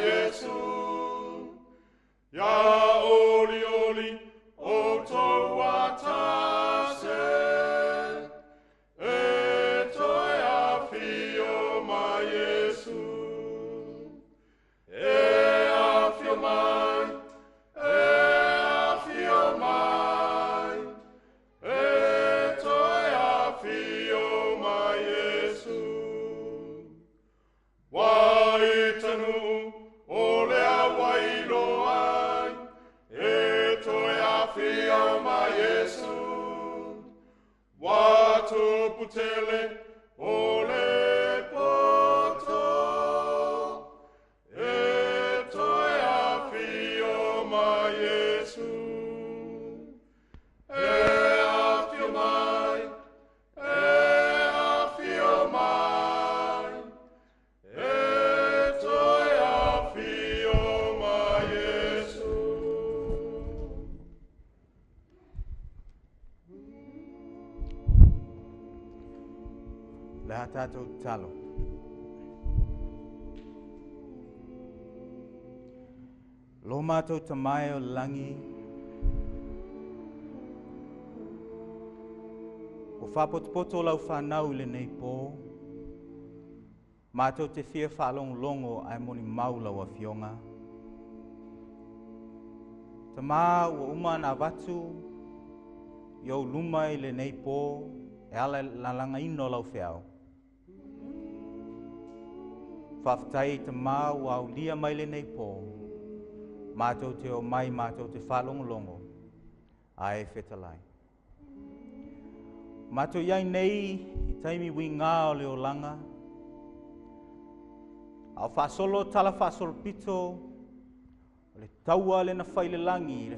Yesu. Ya oli oli o tau atase. E toi a fio ma Yesu. E a fio mai. E a fio mai. E toi a fio ma Yesu. Wai tanu o lea wailo ai. E toi a fio ma Yesu. Watu putele o le poto. E toi a fio ma Yesu. E a fio mai. E a fio mai. E toi a fio ma Yesu. La tātou talo. Lo mātou tamai o langi. O whapotopoto lau whanau le nei pō. Mātou te whia whalong longo ai moni maulau a fionga. Tamā ua uma na watu. Iau lumai le nei pō. E ala lalanga ino lau whiau. Whaftai te mau au lia mai le nei pō. Mātou te o mai, mātou te whalongolongo. Ai whetalai. Mātou iai nei, i taimi wi ngā o leo langa. Au whasolo tala whasolo pito. Le taua le na whaile langi, le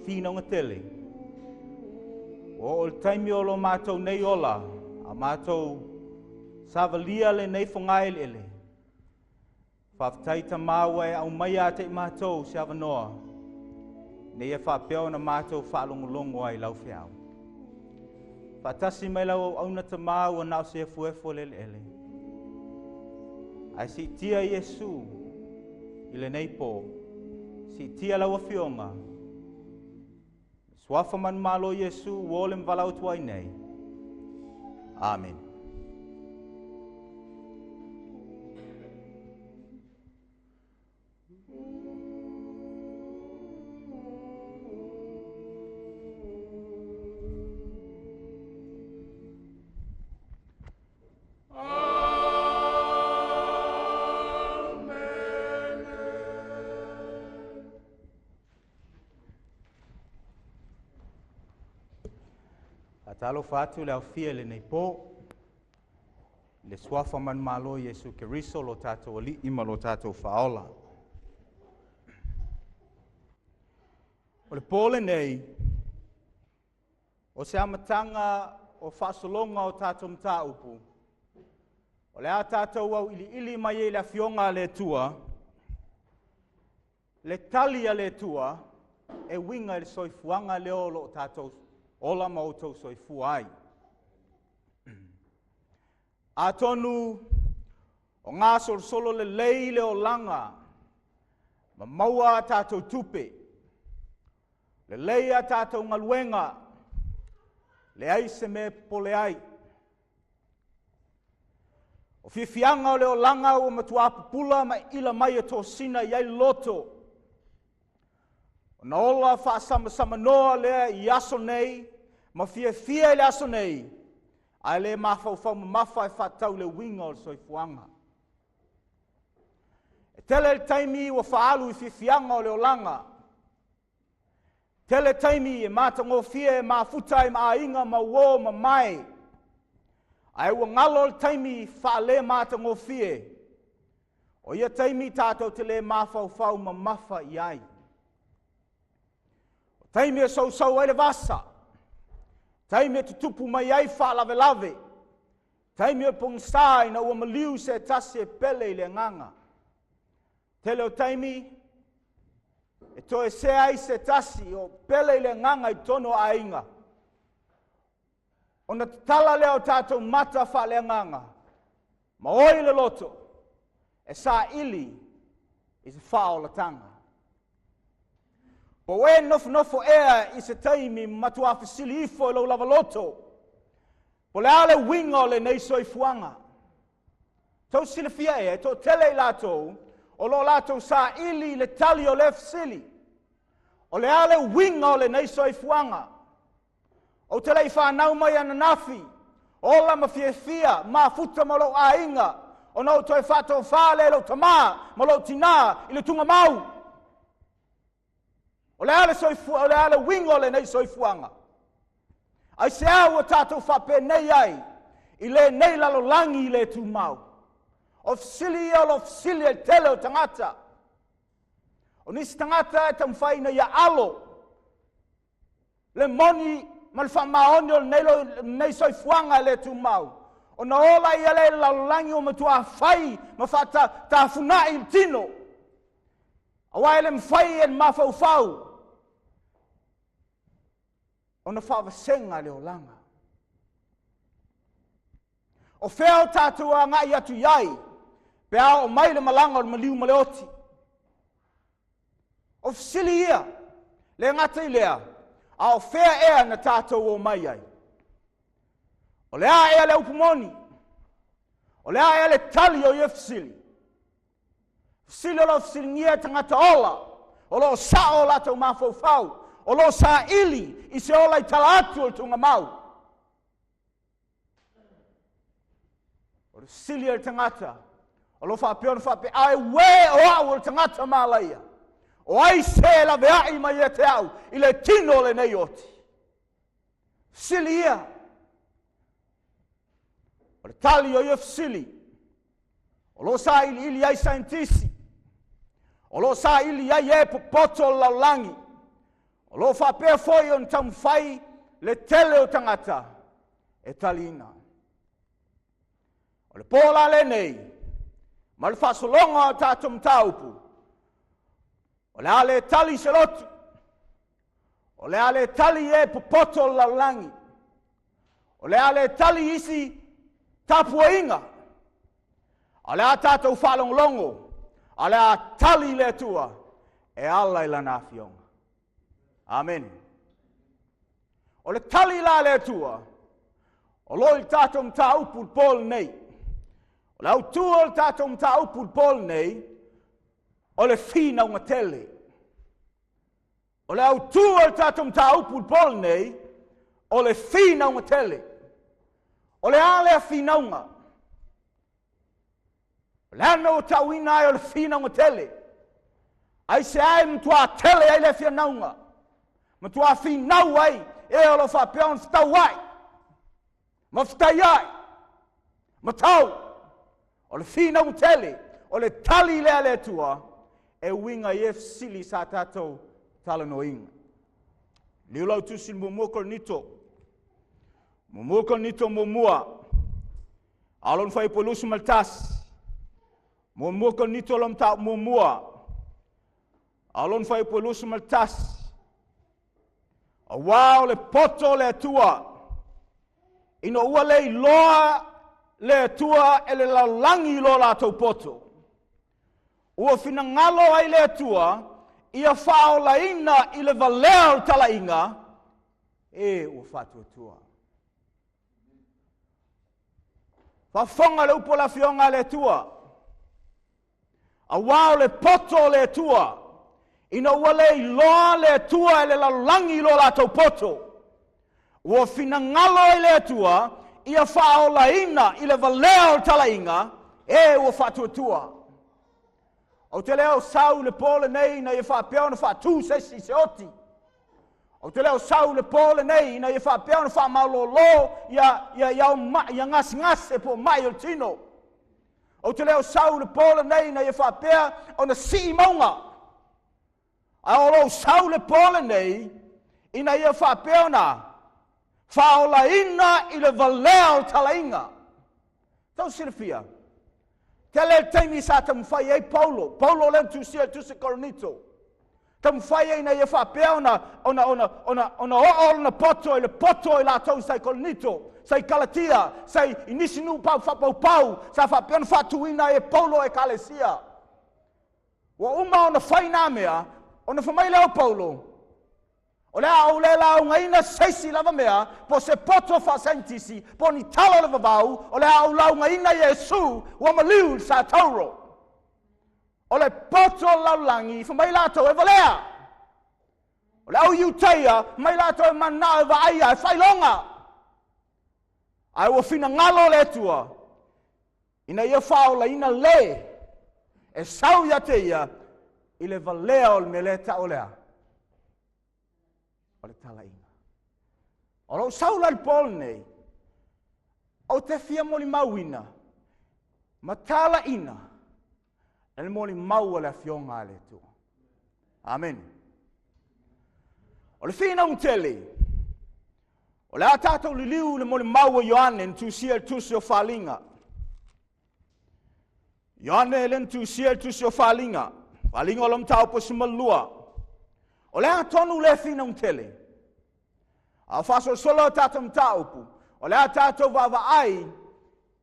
whinaunga tele. O le taimi o lo mātou nei ola. A mātou savalia le nei whangai ele. Whaftai ta māua e au mai a te mātou se awanoa. Nei e whapeo na mātou whalongolongo ai lau whiau. Whatasi mai lau au na ta māua nao se fuefo le ele. Ai si tia Yesu i le nei pō. Si tia lau a fionga. Swafa man malo Yesu wolem walau tuai nei. Amen. Talo fatu le au fia le nei pō. Le swafa man malo Yesu Keriso lo tātou ali ima lo tātou whaola. O le pōle nei, o se amatanga o whasolonga o tātou mta upu. O le a tātou au ili mai e le fionga le tua. Le talia le tua, e winga le soifuanga le olo o tātou ola mautou soifu ai. A tonu o ngā solo le lei le o langa, ma maua a tātou tupe, le lei a tātou ngaluenga, le ai se me pole ai. O whiwhianga o le o langa o matuapu pula ma ila mai e tō sina iai loto. O na ola whaasama noa lea i aso nei, ma fia le aso nei, ai le mawhau mafa e whatau le winga o soifuanga. E tele le taimi ua whaalu i whiwhianga o le olanga. Tele taimi e mātango fia e mafuta e maainga ma uo ma mai. Ai ua ngalo le taimi whaale mātango fia. O ia taimi tātou te le mawhau ma mafa i ai. Taimi e sau ai le vasa. Taimi e tutupu mai ai whaalave. Taimi e pongsai na ua maliu se tasi e pele i le nganga. Tele o taimi e toe se ai se tasi o pele i le nganga i tono ainga. O na tala leo tātou mata whaale nganga. Ma oi le loto e sa ili i se whaolatanga. Po e nofo ea i se taimi matua fasili ifo lo lavaloto. Po le ale winga o le nei soifuanga. Tau sila fia e, to tele lato, o lo lato sa ili le tali o le fasili. O le ale winga o le nei soifuanga. O tele i whanau mai ananafi. O la mawhiawhia, ma futa ma lo a inga. O no toi whato whale lo tama, ma lo tina, i le tunga mau. O le ale winga o le nei soifuanga. Ai se au o tātou whape nei ai, i le nei lalo langi i le tu mau. O fisili e tele o tangata. O nisi tangata e tamwhai na ia alo. Le moni malfa maoni o nei soifuanga le tu mau. O na ola ia le lalo langi o matua whai, ma whata ta funai il tino. Awai le mwhai en mawhau. O na whawasenga leo langa. O wheo tātua ngai atu iai, pea o mai le malanga o le maliu maleoti. O fisili ia, le ngata i lea, a o whea ea na tātou o mai ai. O lea ea le upumoni, o lea ea le tali o ia fisili. Fisili o lo fisili ngia tangata ola, o lo sao la tau mawhau, o lo sa ili, i se ola i tala atu o tunga mau. O le sili e tangata, o lo whapeon whape, ai we o au o tangata malaia. O ai se la veai mai e te au, i le tino le nei oti. Sili ia. O le tali o ia sili. O lo sa ili ai saintisi. O lo sa ili ai e popoto laulangi. O lo whapea foi on tam whai le tele o tangata e talina. O le pōla le nei, ma le whasolonga o tātum taupu. O le ale tali se lotu. O le ale tali e popoto laulangi. O le ale tali isi tapua inga. O le a tātou whalonglongo. O le a tali le tua e ala i lana fionga. Amen. O le tali la le tua, o lo il tātou mta upu pol nei. O le autua il tātou mta upu pol nei, o le fina unga tele. O le autua il tātou mta upu pol nei, o le fina unga tele. O le ale a fina unga. O le ano o tauina ai o le fina unga tele. Ai se ai mtua tele ai le fina unga. Ma tua finau ai, e o lo whapeon whtau ai. Ma whtai ai. Ma tau. O le finau tele, o le tali lea le tua, e winga i sili sa tātou talano inga. Liu lau tusi mumoko nito. Mumoko nito mumua. Alon whai polusu maltas. Mumoko nito lam tau mumua. Alon whai polusu maltas. A wao le poto le atua. Ino ua le iloa le atua e le laulangi ilo la tau poto. Ua fina ngalo ai le atua, ia whao la ina i le valeo tala inga, e ua whatu atua. Whafonga le upo la fionga le atua. A wao le poto le atua. Ina ua le iloa le atua e le laulangi ilo la tau poto. Ua fina ngalo ai le atua, ia whao la ina i le valeo tala inga, e ua whatu atua. O te leo sau le pole nei na ia whapea na whatu sesi se oti. O te leo sau le pole nei na ia whapea na whamalolo ia ngas e po mai o tino. O te leo sau le pole nei na ia whapea o na si maunga. A olo sau le pole nei ina ia whapea na whaola ina i le valeo tala inga. Tau sirfia. Te le taimi sa tam whai ei Paulo. Paulo le tu se Korinito. Tam whai ei na ia whapea ona poto i le poto i la tau sai Korinito. Sai Galatia. Sai inisinu pau whapau pau. Sa whapea na whatuina e Paulo e Kalesia. Wa uma ona whaina mea, ona whamaile o Paulo. O lea au le lau ngaina seisi lava mea, po se poto whasentisi, po ni tala lava vau, o lea au lau ngaina Yesu, wa maliu sa tauro. O le poto laulangi, whamaile ato e valea. O le au iuteia, maile ato e mana e vaia, e whailonga. Ai wa fina ngalo le tua, ina ia whaola ina le, e sau ia te ia, i le valea o le meleta o lea. O le tala inga. O lo saula le pol nei, o te fia moli mauina, ma tala ina, e le moli mau o le fionga le tua. Amen. O le fina un tele, o le atatou liliu le moli mau o Ioane, ntusia le tusi o whalinga. Ioane le ntusia le tusi o whalinga, whalinga o lom tau po sumalua. O le atonu le fina un tele. A faso solo o tatou mtaupu. O le atatou vavaai,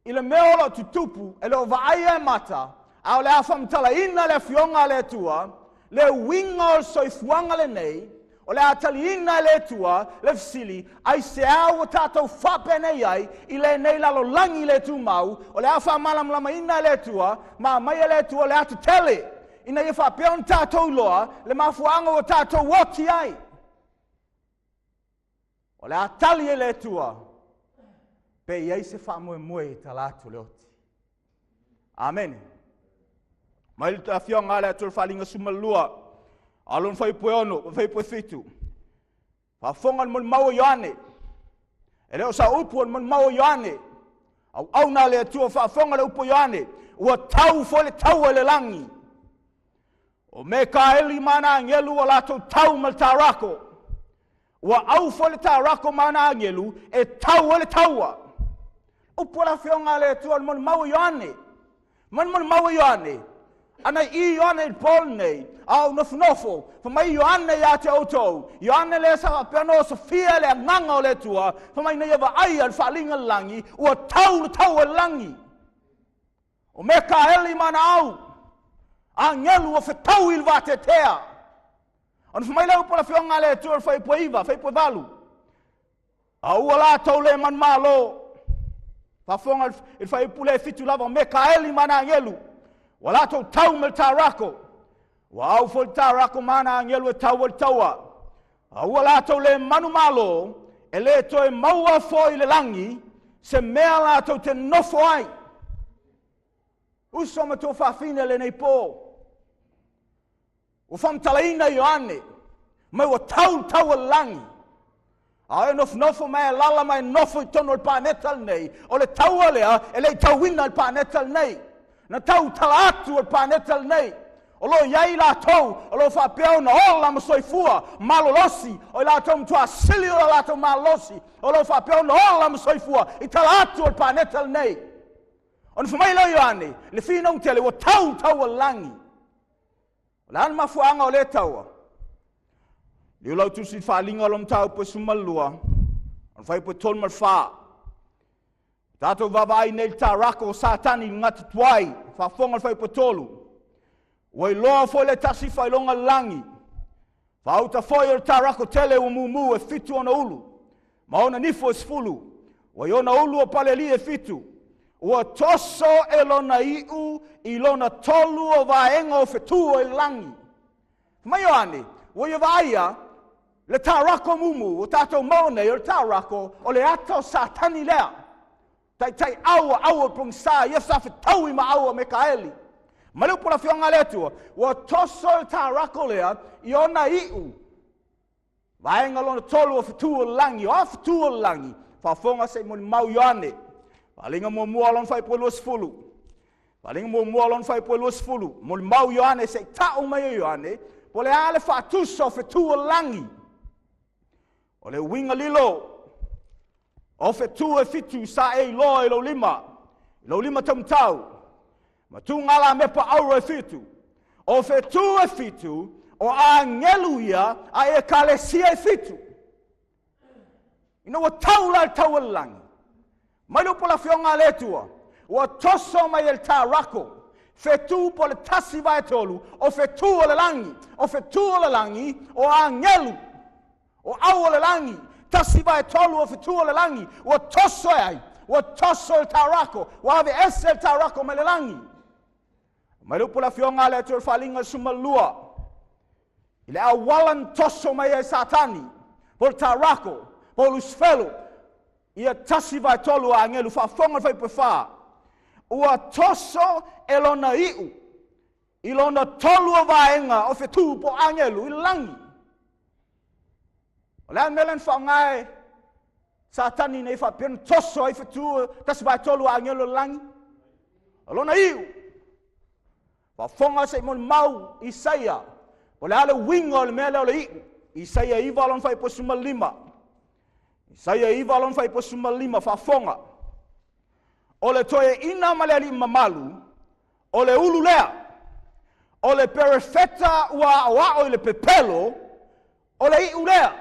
i le meolo tutupu, e le o vaai e mata, a o le afamtala ina le fionga le tua, le winga o soifuanga le nei, o le atali ina le tua, le fisili, ai se au o tatou whapene ai, i le nei lalo langi le tu mau, o le afa malamlama ina le tua, ma mai le tua le atu tele, ina i whapeon tatou loa, le mafuanga o tatou woti ai. O le atali e le tua, pe iei se whamoe moe i talatu le oti. Amen. Mai le ta fionga le atur whalinga sumalua, alon fai poe ono, fai poe fitu. Whafonga mon mau Ioane. E leo sa upu mon mau Ioane. Au na le atua whafonga le upu Ioane. Ua tau fo le tau e le langi. O me ka eli mana ngelu o lato tau mal tarako. Ua au fo le tarako mana ngelu e tau e le taua. Upu la fionga le atua mon mau Ioane. Mon mau Ioane. Ana I Ioane il pol nei, au nofo, fa mai Ioane ia te autou. Ioane le sa peno sa fia le nganga o le tua, fa mai nei va ai al falinga langi, ua tau e langi. O me ka eli mana au, a ngelu o fetau il va te tea. Ona fa mai le upola fionga le tua fai poiva, fai poivalu. Au ala tau le man malo, fa fonga il fai pule fitu lava, me ka eli mana ngelu. Wala tau tau mel tarako. Wa au fol tarako mana angelu e tau taua. Au wala tau le manu malo, e le toe maua fo i le langi, se mea la tau te nofo ai. Uso ma tō whawhine le nei pō. O whamtalaina Ioane, mai wa tau e langi. A e nofo mai lala mai nofo I tono il panetal nei, o le taua lea, e le tauina il panetal nei. Na tau tala atu al panetal nei. O lo iai la tau, o lo whapeo na o la masoifua, malolosi, o la tau mtua sili o la tau malolosi, o lo whapeo na o la masoifua, I tala atu al panetal nei. O na whamai lau Ioane, le whina un tele, o tau al langi. O la anma fuanga o le taua. Liu lau tusi whalinga lom tau po sumalua, o na whai po tol mal whaa. Tato vavai nei tarako satani ngati tuai, whafonga whai potolu. Wai loa foi le tasi whai longa langi. Whauta foi o tarako tele o mumu e fitu ona ulu. Ma ona nifo e sfulu. Wai ona ulu o paleli e fitu. Ua toso e lona iu I lona tolu o vaenga o fetu o langi. Mai Ioane, wai o vaia, le tarako mumu, o tato maone o tarako, o le ato satani lea. Tai aua pung sa ia sa fetau I ma aua me kaeli. Malu pula fionga le tua, wa toso ta rako lea I ona iu. Vaenga lona tolu o fetu o langi, o fetu o langi. Whafonga se moni mau Ioane. Walinga mua lon fai po luas fulu. Walinga mua lon fai po luas fulu. Moni mau Ioane se tau mai Ioane, po le ale fatuso fetu o langi. O le winga lilo. O fetu e fitu sa e loa I lo lima tamtau. Ma tu ngala me pa auro e fitu. O fetu e fitu, o a ngeluia a e kalesia e fitu. Ina wa tau langi. Mai lupo la fionga le tua, wa toso mai el tarako. Fetu po le tasi vai tolu, o fetu o le langi, o fetu o le langi, o angelu, o au o le langi, tasi vai tolu o fetu o le langi, o toso ai, o toso il tarako, o ave ese il tarako me le langi. Mai lupu la fionga le tol falinga sumalua, ile awalan toso mai e satani, pol tarako, pol usfelo, ia tasi vai tolu a angelu, fa fonga fai pefa, ua toso elona iu, ilona tolu o vaenga o fetu po angelu ilangi. O lea melen whangai satani nei whapian toso ai fetu tasi vai tolu a angelu ilangi. Ilona iu. Whafonga se mon mau Isaia. O lea le winga o le mea leo le iu. Isaia iwa alon whai po suma lima. Isaia iwa alon whai po suma lima whafonga. O le toe ina maleali mamalu, o le ulu lea, o le perefeta ua o le pepelo, o le iu lea.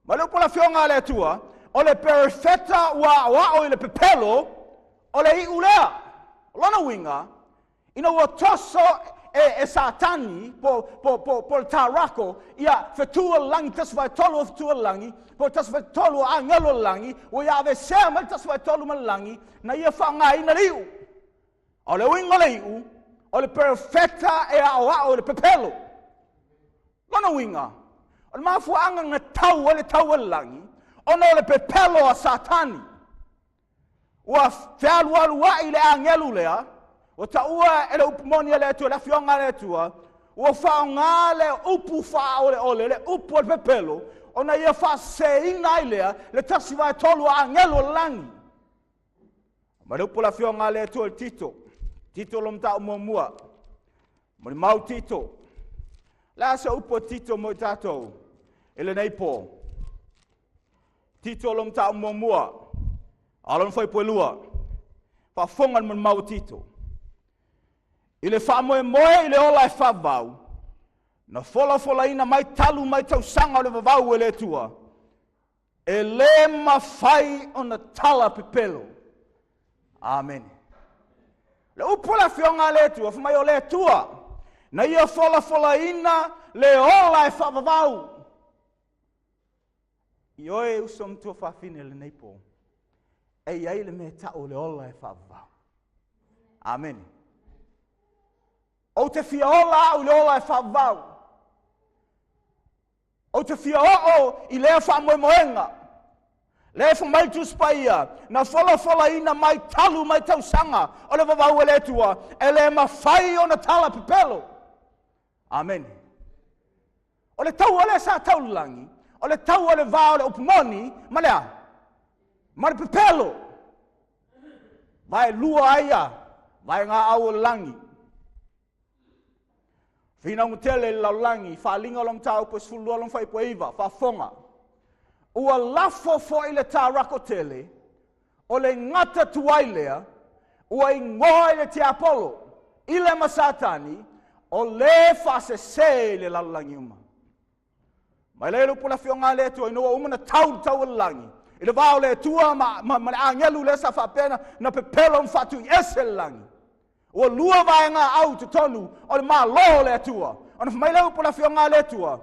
Malupo la fionga le tua, o le perefeta ua o le pepelo, o le iu lea. Lona winga, ina ua toso e satani po le tarako, ia fetua langi tasvai tolu o fetua langi, po tasvai tolu a ngelo langi, o ia ave sea mal tasvai tolu mal langi, na ia whangai na liu. O le winga le iu, o le perfecta e o le pepelo. Lona winga, o le mafuanga nga tau o le tau langi, ono le pepelo a satani. Ua fealu alua i le a ngelu lea, o taua ele upumoni ele tua, le fionga le tua, o whaonga le upu wha ole, le upu o le pepelo, o na ia wha se ina ilea, le tasi vai tolu a ngelo langi. Ma upu la fionga le tua le tito, tito lom tau mua, mo mau tito, le asa upu tito mo tatou, ele nei po, tito lom tau mua, alon foi po lua, pa fongan mo mau tito. Ile wha moe ile ola e whavau. Na fola ina mai talu mai tau sanga o le vavau ele tua. E le mawhai o na tala pepelo. Amen. Le upula fionga le tua, whamai o le tua. Na ia fola ina le ola e whavau. I oe usom tua whawhine le neipo. E iai le me tau le ola e whavau. Amen. O te fia ola au le ola e whavau. O te fia o i lea whamoemoenga. Lea whamai tuspaia. Na fola ina mai talu mai tau sanga. O le vavau e le tua. E le mawhai o na tala pepelo. Amen. O le tau ole sa tau langi. O le tau ole vao le upumoni. Ma lea. Ma le pepelo. Vai lua aia. Vai ngā au langi. Fina ngutele laulangi, whalinga long tau po sfulua long whai po iwa, whafonga. Ua lafo fo i le tā rako tele, o le ngata tuailea, ua i ngoa i le te apolo, i le masatani, o le whase se le laulangi uma. Mai le lupu la fionga le tua, inua umana tau langi. I le vao le tua, ma le angelu le sa whapena, na pepelo mwhatu i ese langi. O lua vaenga au te tonu, o le maa loho le atua. O na whamaileu po la fionga le atua.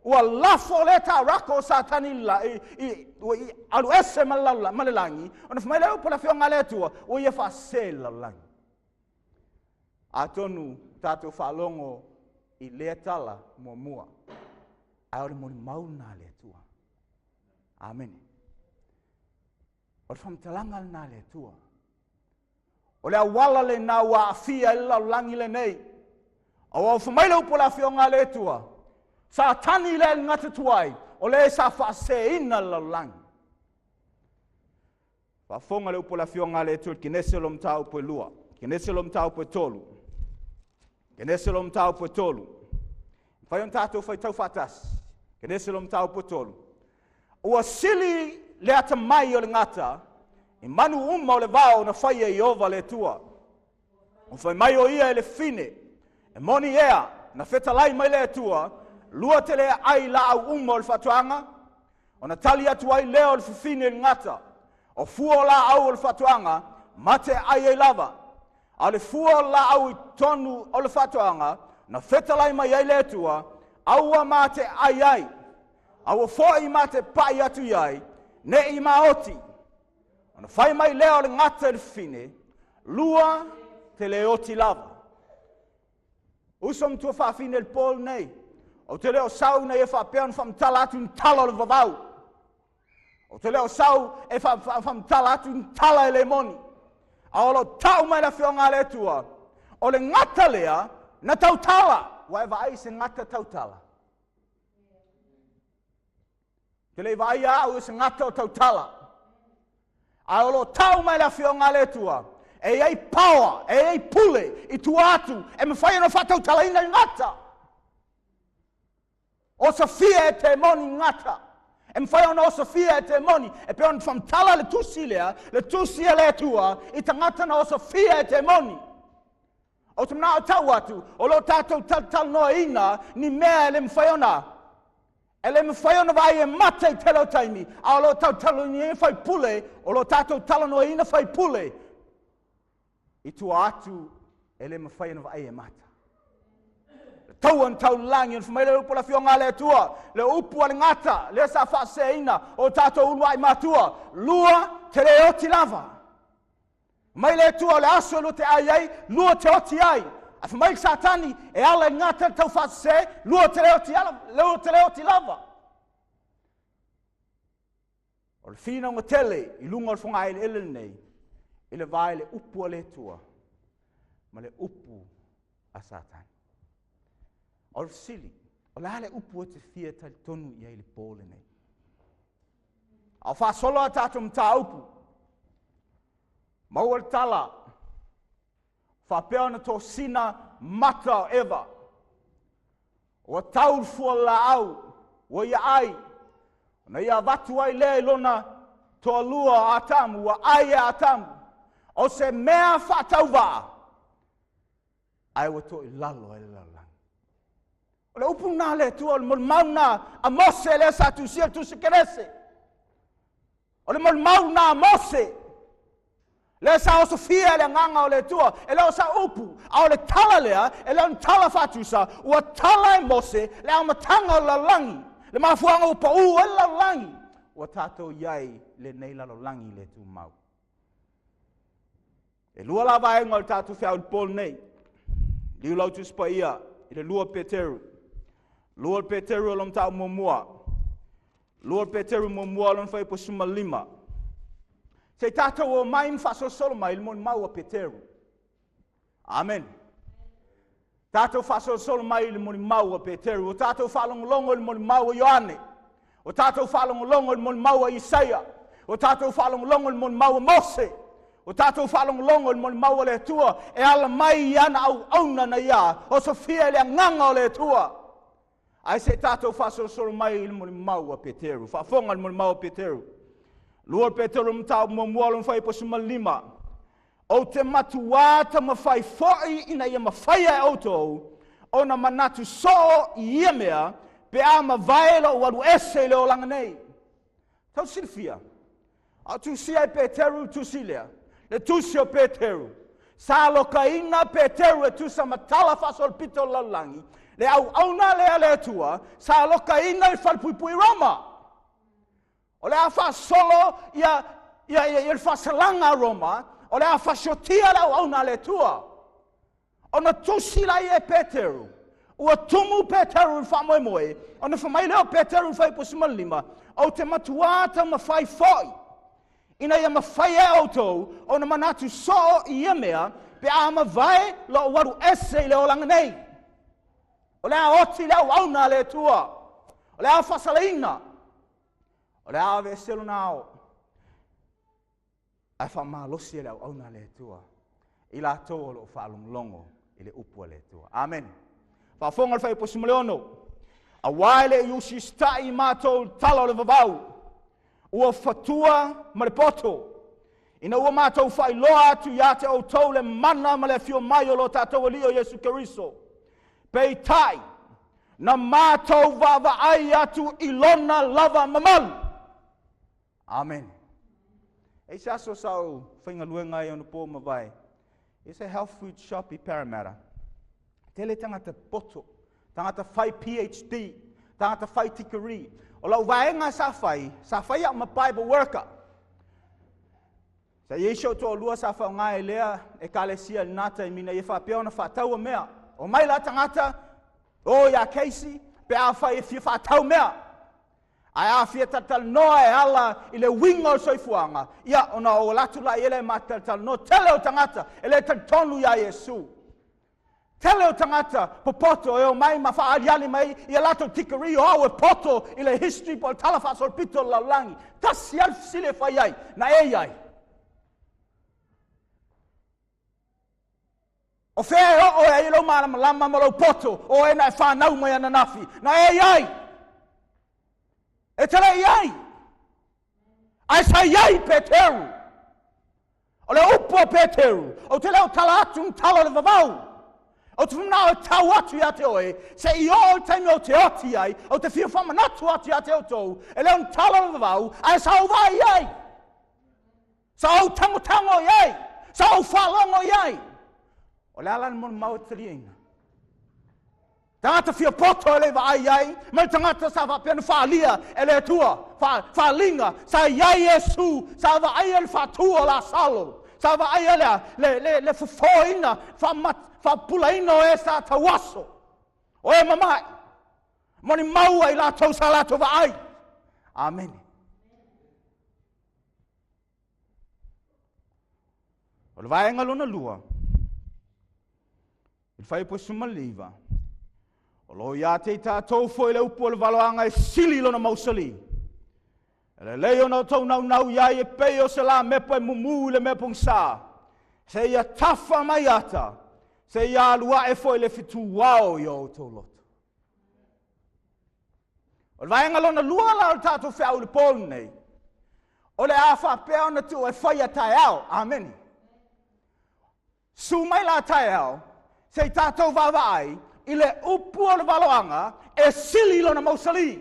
O lafo le ta rako sa tanila, i alu ese malelangi. O na whamaileu po la fionga le atua, o ia whase lalangi. A tonu tātou whalongo i le tala mua. A ore moni mauna le atua. Amen. O le whamtalanga na le atua. O le awala le nā wa afia ila langi le nei. O au whamaile upo la fionga le tua. Sa tani le ngata tuai. O le sa whase ina la langi. Whafonga le upo la fionga le tua. Kinese lom tau po lua. Kinese lom tau po tolu. Kinese lom tau po tolu. Whaion tātou whai tau whatas. Kinese lom tau po tolu. Ua sili le ata mai o le ngata. I manu o le vao na whaia i ova le tua. O whai mai o ia e le fine. E moni ea, na whetalai mai le tua, lua te le ai la au o le whatuanga, o na tali atu ai leo le fine ngata, o fuo la au o le whatuanga, mate ai e lava. A le fua la au I tonu o le whatoanga, na whetalai mai ai le tua, aua mā te ai, aua fōi mā te pai atu iai, ne I maoti. Ana whai mai leo le ngata I le whine, lua te le oti lava. Usom tua whawhine le pōl nei, o te leo sau nei e whapeon whamtala atu ntala le vavau. O te leo sau e whamtala atu ntala e le moni. A olo tau mai la whionga le tua, o le ngata lea na tautala, wa e vai se ngata tautala. Te le vai au se ngata o tautala. A olo tau mai la whionga le tua, e ei power, e ei pule, I tua atu, e me whai ana whatautala ina ngata. O sa fia e te moni ngata. E me whai ana o sa fia e te moni, e pe on whamtala le tusi lea, le tusi e le tua, I tangata na o sa fia e te moni. O te mna o tau atu, o lo tātou tal noa ina, ni mea e le mwhaiona. E le mwhaiona vai e mata I telo taimi, a o lo talo ni e whai pule, o lo tātou tala noa ina whai pule. I tua atu, e le mwhaiona vai e mata. Tauan tau langi, on whamaile upu la whionga le tua, le upu ale ngata, le sa whase ina, o tātou unwai matua, lua te le oti lava. Mai le tua le aso lo te ai, lua te oti ai. A whamaile satani, e ala ngata tau whase, lua te le oti lava. O le whina o tele, I lunga o le whangai le ele nei, I le vai le upu le tua, ma le upu a satani. O le sili, o le ale upu o te fia tali tonu I ai le pōle nei. Au whasolo a tātou mta upu. Mau le tala. Whapea na tō sina mata o ewa. O tau fua la au. O ia ai. Na ia watu ai le lona tō lua a tamu. O ai a tamu. O se mea whatau waa. Ai wa tō I lalo ai lalo. O le upu nā le tua, o le mauna a mose le sa tu sia tu se kerese. O le mauna a mose. Le sa o sofia le nganga o le tua, e le o sa upu. A o le tala lea, e le on tala fatusa, ua tala e mose, le au matanga o la langi. Le mafuanga upa u e la langi. Ua tātou iai le nei la langi le tu mau. E lua la vaenga o le tātou whiau le pol nei. Liu lau tu spa ia, I le lua peteru. Lua peteru alom tau mumua. Lua peteru mumua alom whai po suma lima. Se tātou o maim whaso solo mai il mon mau a peteru. Amen. Tātou whaso solo mai il mon mau a peteru. O tātou whalong longo il mon mau a Ioane. O tātou whalong longo il mon mau a Isaia. O tātou whalong longo il mon mau a Mose. O tātou whalong longo il mon mau a le tua. E ala mai ana au auna na ia. O Sofia le nganga o le tua. Ai se tātou whaso solo mai il mon mau a peteru. Whafonga il mon mau a peteru. Lua peteru mtau mwamualo mwhai po suma lima. O te matuata mawhai foi ina ia mawhai e auto. O na manatu so I ia mea. Pe a mawaelo wadu ese leo langa nei. Tau silfia. A tu sia peteru tu silea. Le tu sio peteru. Sa lokaina peteru e tu sa matala fasol pito lalangi. Le au auna lea le tua. Sa lokaina I falpui Roma. O le afa solo ia il fasalanga Roma, o le afa shotia la ona le tua. O na tusi la e Peteru. O tumu Peteru fa moe. O na famai leo Peteru fa po sima lima. O te matuata ma fai foi. Ina ia ma fai e auto, o na manatu so I mea, pe a ma vai lo waru ese le olanga nei. O le a oti le ona le tua. O le a fasalaina. O le ave selo nao. Ai wha malosi e au na le tua. I la tō lo whalong longo I le upua le tua. Amen. Whafonga le whai po simuleono. A waile I usi stai mātou tala o le vavau. Ua whatua ma le poto. Ina ua mātou whai loa atu ia te au tau le mana ma le fio mai o lo tātou alio Yesu Keriso. Pei tai. Na mātou vava ai atu ilona lava mamalu. Amen. E se aso sau whainga luenga I ono pō mawai. He said health food shop I Parramatta. Tele tangata poto, tangata whai PhD, tangata whai tikari. O lau vaenga sa whai a ma Bible worker. Sa Yesho to lua sa whao ngai lea e kalesia nata I mina I whapea na whatau mea. O mai la tangata, o ya Casey, pe a whai e whia whatau mea. Ai a whia tatal noa e ala I le winga o soifuanga. Ia ona o latu la ele ma tatal no tele o tangata, ele tonu ya Yesu. Tele o tangata, po poto e o mai ma whaariali mai, I lato tikari o au e poto I le history po talafa sol pito laulangi. Tasi alf sile whaiai, na e ai. O whea o e ilo marama lama malo poto, o e na e whanau mai ana nafi. Na e ai. E tala I ai. Ai sa iai Peteru. O le upo Peteru. O te leo tala atu tala le vavau. O te whumna o tau atu ia te oe. Se I o taimi o te oti ai. O te whia whamanatu atu ia te o tou. E leo tala le vavau. Ai sa o vai iai. Sa o tango iai. Sa o whalongo iai. O le alan mon mau te rienga. Tangata whia poto ele wa ai, mai tangata sa wa pena whaalia ele tua, whaalinga, sa iai Yesu, sa wa ai ele whatua la salo, sa wa ai ele le whafoina, whapulaina o e sa tawaso. O e mamai, moni mau ai la tau sa la to wa ai. Amen. O le vaenga lona lua, il fai po sumaliva, o lo ia te tātou foi le upo le waloanga e sili lona mausali. E le leo na tau nau ia e peo se la mepo e mumu le mepong sa. Se ia tafa mai ata, se ia alua e foi le fitu wao yo tau loto. O le vaenga lona lua la o tātou whiau le pōlu nei. O le awha pēo na tu e whaia tai au. Amen. Su mai la tai au, se tātou wawai, I le upu o le waloanga, e sili lona mausali.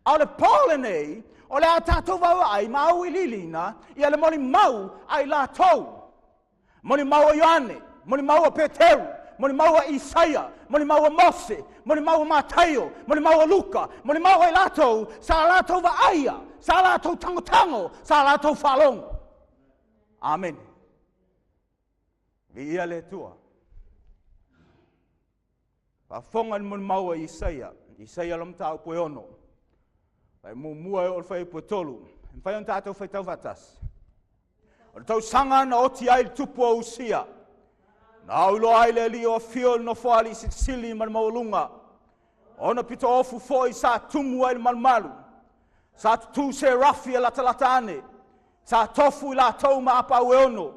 Au le pōle nei, o le a tātou wawai, mau I lilina, I le moni mau ai la tau. Moni mau a Ioane, moni mau a Peteru, moni mau a Isaia, moni mau a Mose, moni mau a Mataio, moni mau a Luka, moni mau ai la tau, sa la tau waaia, sa la tau tango, sa la tau whalong. Amen. Ia le tua. Whafonga ni moni mau a Isaia lam tau koe ono. Pai mua e o le whai po tolu. Mwhai on tātou whai tau watas. O le tau sanga na oti ai tupu o usia. Na aulo ai le li o fiol no whaali sili man maulunga. Ona pito ofu foi sa tumu ai malmalu. Sa tu se rafi e lata ane. Sa tofu I la tau ma apa ue ono.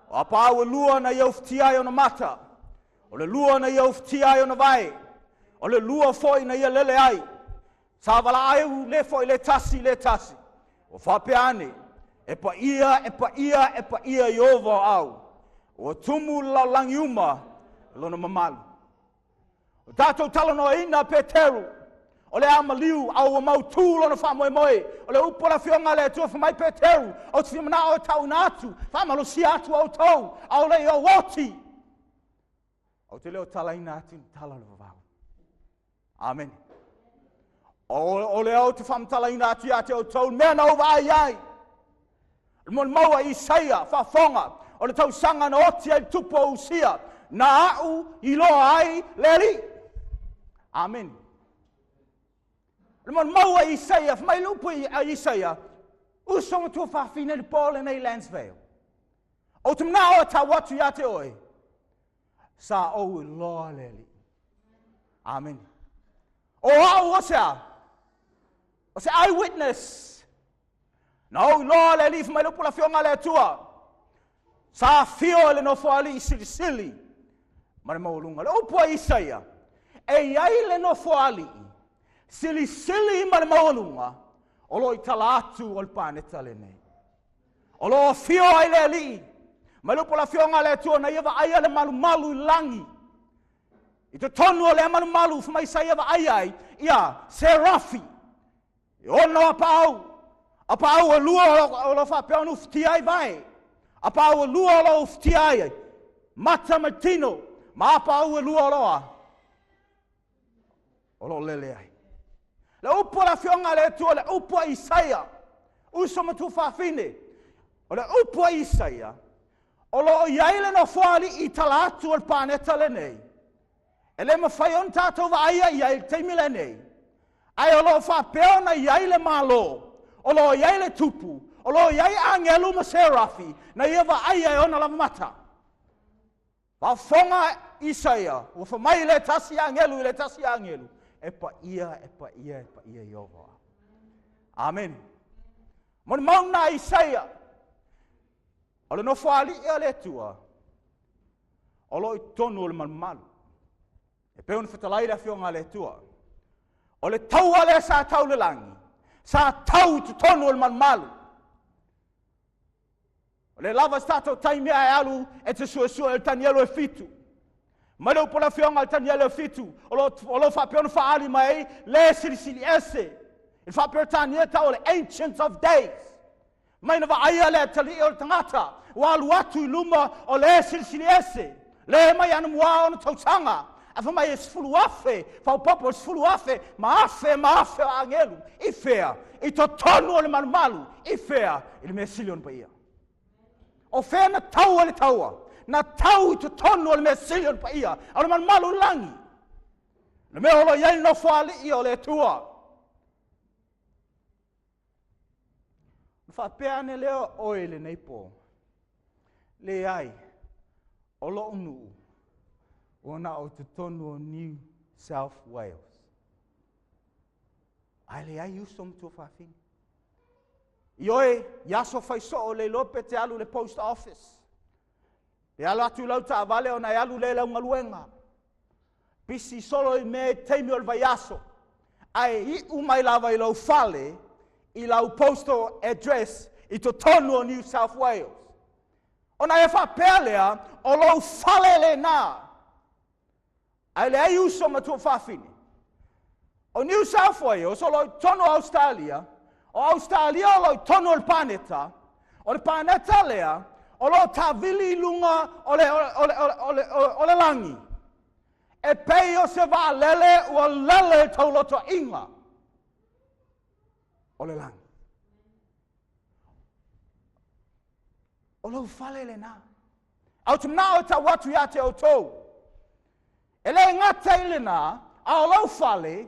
O apa aue lua na iau ftiai o na mata. O le lua na iau ftiai o na vai. O le lua foi na ia lele ai. Sa wala ai le foi le tasi. O whapeane. E pa ia I ovo au. O tumu lau langi uma. Lona mamalu. O tātou talo no ina Peteru. O le amaliu au mau tū lona whamoe. O le upora whionga le tua whamai Peteru. O te whimana o tau nātu. Whamalo si atu au tau. Au le o woti. O te leo tala ina atu tala le wawau. Amen. O le au te whamtala ina atu ia te o tau. Mea na uwa ai. Mon maua Isaia, whafonga. O le tau sanga na oti ai tupo o usia. Na au I loa ai leri. Amen. Le mon maua Isaia, mai lupu a Isaia. Usonga tua whawhine le pōle nei Lansvale. O te mna o ta watu ia te oi. Sa o I loa leri. Amen. O au o sea. O se eyewitness. No, loa le lifu mai lupu la whionga le tua. Sa fio le no whaali I sili. Mare maulunga. Le upua Isaia. E iai le no whaali. Sili mare maulunga. O lo I tala atu o le pāneta le nei. O lo fio ai le li. Mai lupu la whionga le tua na iwa aia le malu I langi. I te tonu o le malu fuma Isaia wa ai. Ia, Serafi. I ono apa au. Apa au lua o lo whapea anu ftiai vai. Apa au lua o lo ftiai. Mata matino, maapa au e lua loa. Olo lele ai. Le upo la fionga le tua, le upo a Isaia. Uso matu whawhine. O le upo a Isaia. Olo o iaile no whaali I tala atu al pāneta le nei. E le mawhai on tātou wa aia iaile teimile nei. Ai olo whapeo na iaile malo. Olo o iaile tupu. Olo o iai angelu ma serafi. Na ia wa aia e ona lava mata. Wa whonga Isaia. Wa whamai le tasi angelu I le tasi angelu. Epa ia Yehova. Amen. Mon mauna Isaia. Ole no whaali ia le tua. Olo I tonu ole malu. E peon whatalaira whionga le tua. Ole taua le sa tau le langi. Sa tau tu tonu ole malu. Ole lava stato taimea e alu e te sua e tanielo e fitu. Mare upola whionga e tanielo e fitu. Olo whapeon whaali mai le siri ese. Il whapeo tania tau le ancients of days. Mai na wa aia le tali o tangata. Wa alu atu I luma o le siri ese. Le mai anu mua o tautanga. Afa mai e sfulu afe. Fau popo sfulu afe. Ma afe o angelu. I fea. I to tonu o le malu. I fea. I le mea silion pa ia. O fea na tau o le taua. Na tau I to tonu o le mea silion pa ia. O le malu langi. Le mea holo iai no whaali I o le tua. Whapea ne leo oele nei po. Le ai. O lo unu. Ona o te tonu o New South Wales. Ai le ai usom tu whawhini. Ioe, yaso whaiso o le lope te alu le post office. Te alu atu lau ta vale o na alu le lau ngaluenga. Pisi solo I me teimi o le vaiaso. Ai I umai lava I lau fale. I lau postal address I to tonu o New South Wales. Ona e whapea lea o lau fale le nā. Ai le ai uso ma tua whawhini. O New South Wales, o lau tonu Australia, o Australia o lau tonu o le pāneta, o le pāneta lea, o lau tawili lunga o le langi. E pei o se wā lele ua lele tauloto inga. O le langi. O lau whale le nā. Au te mnao ta watu ia te au tau. E le ngata I le nā, a o lau whale,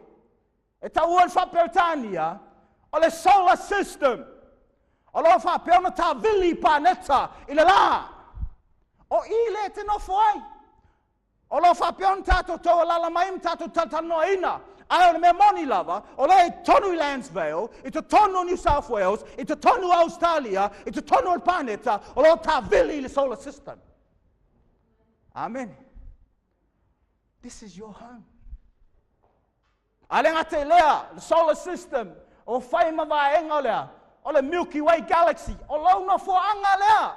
e ta uan whapeutania, o le solar system. O lau whapeo na ta vili pāneta I le lā. O I le te nofo ai. O lau whapeo na tātou tau alala maim tātou tatanoa ina. Ai o le mea moni lava, o le tonu I Landsvale, I te tonu New South Wales, I te tonu Australia, I te tonu o le pāneta, o lau ta vili le solar system. Amen. This is your home. Ale ngate lea, the solar system, o whai mawa enga lea, o le Milky Way galaxy, o lau na anga lea.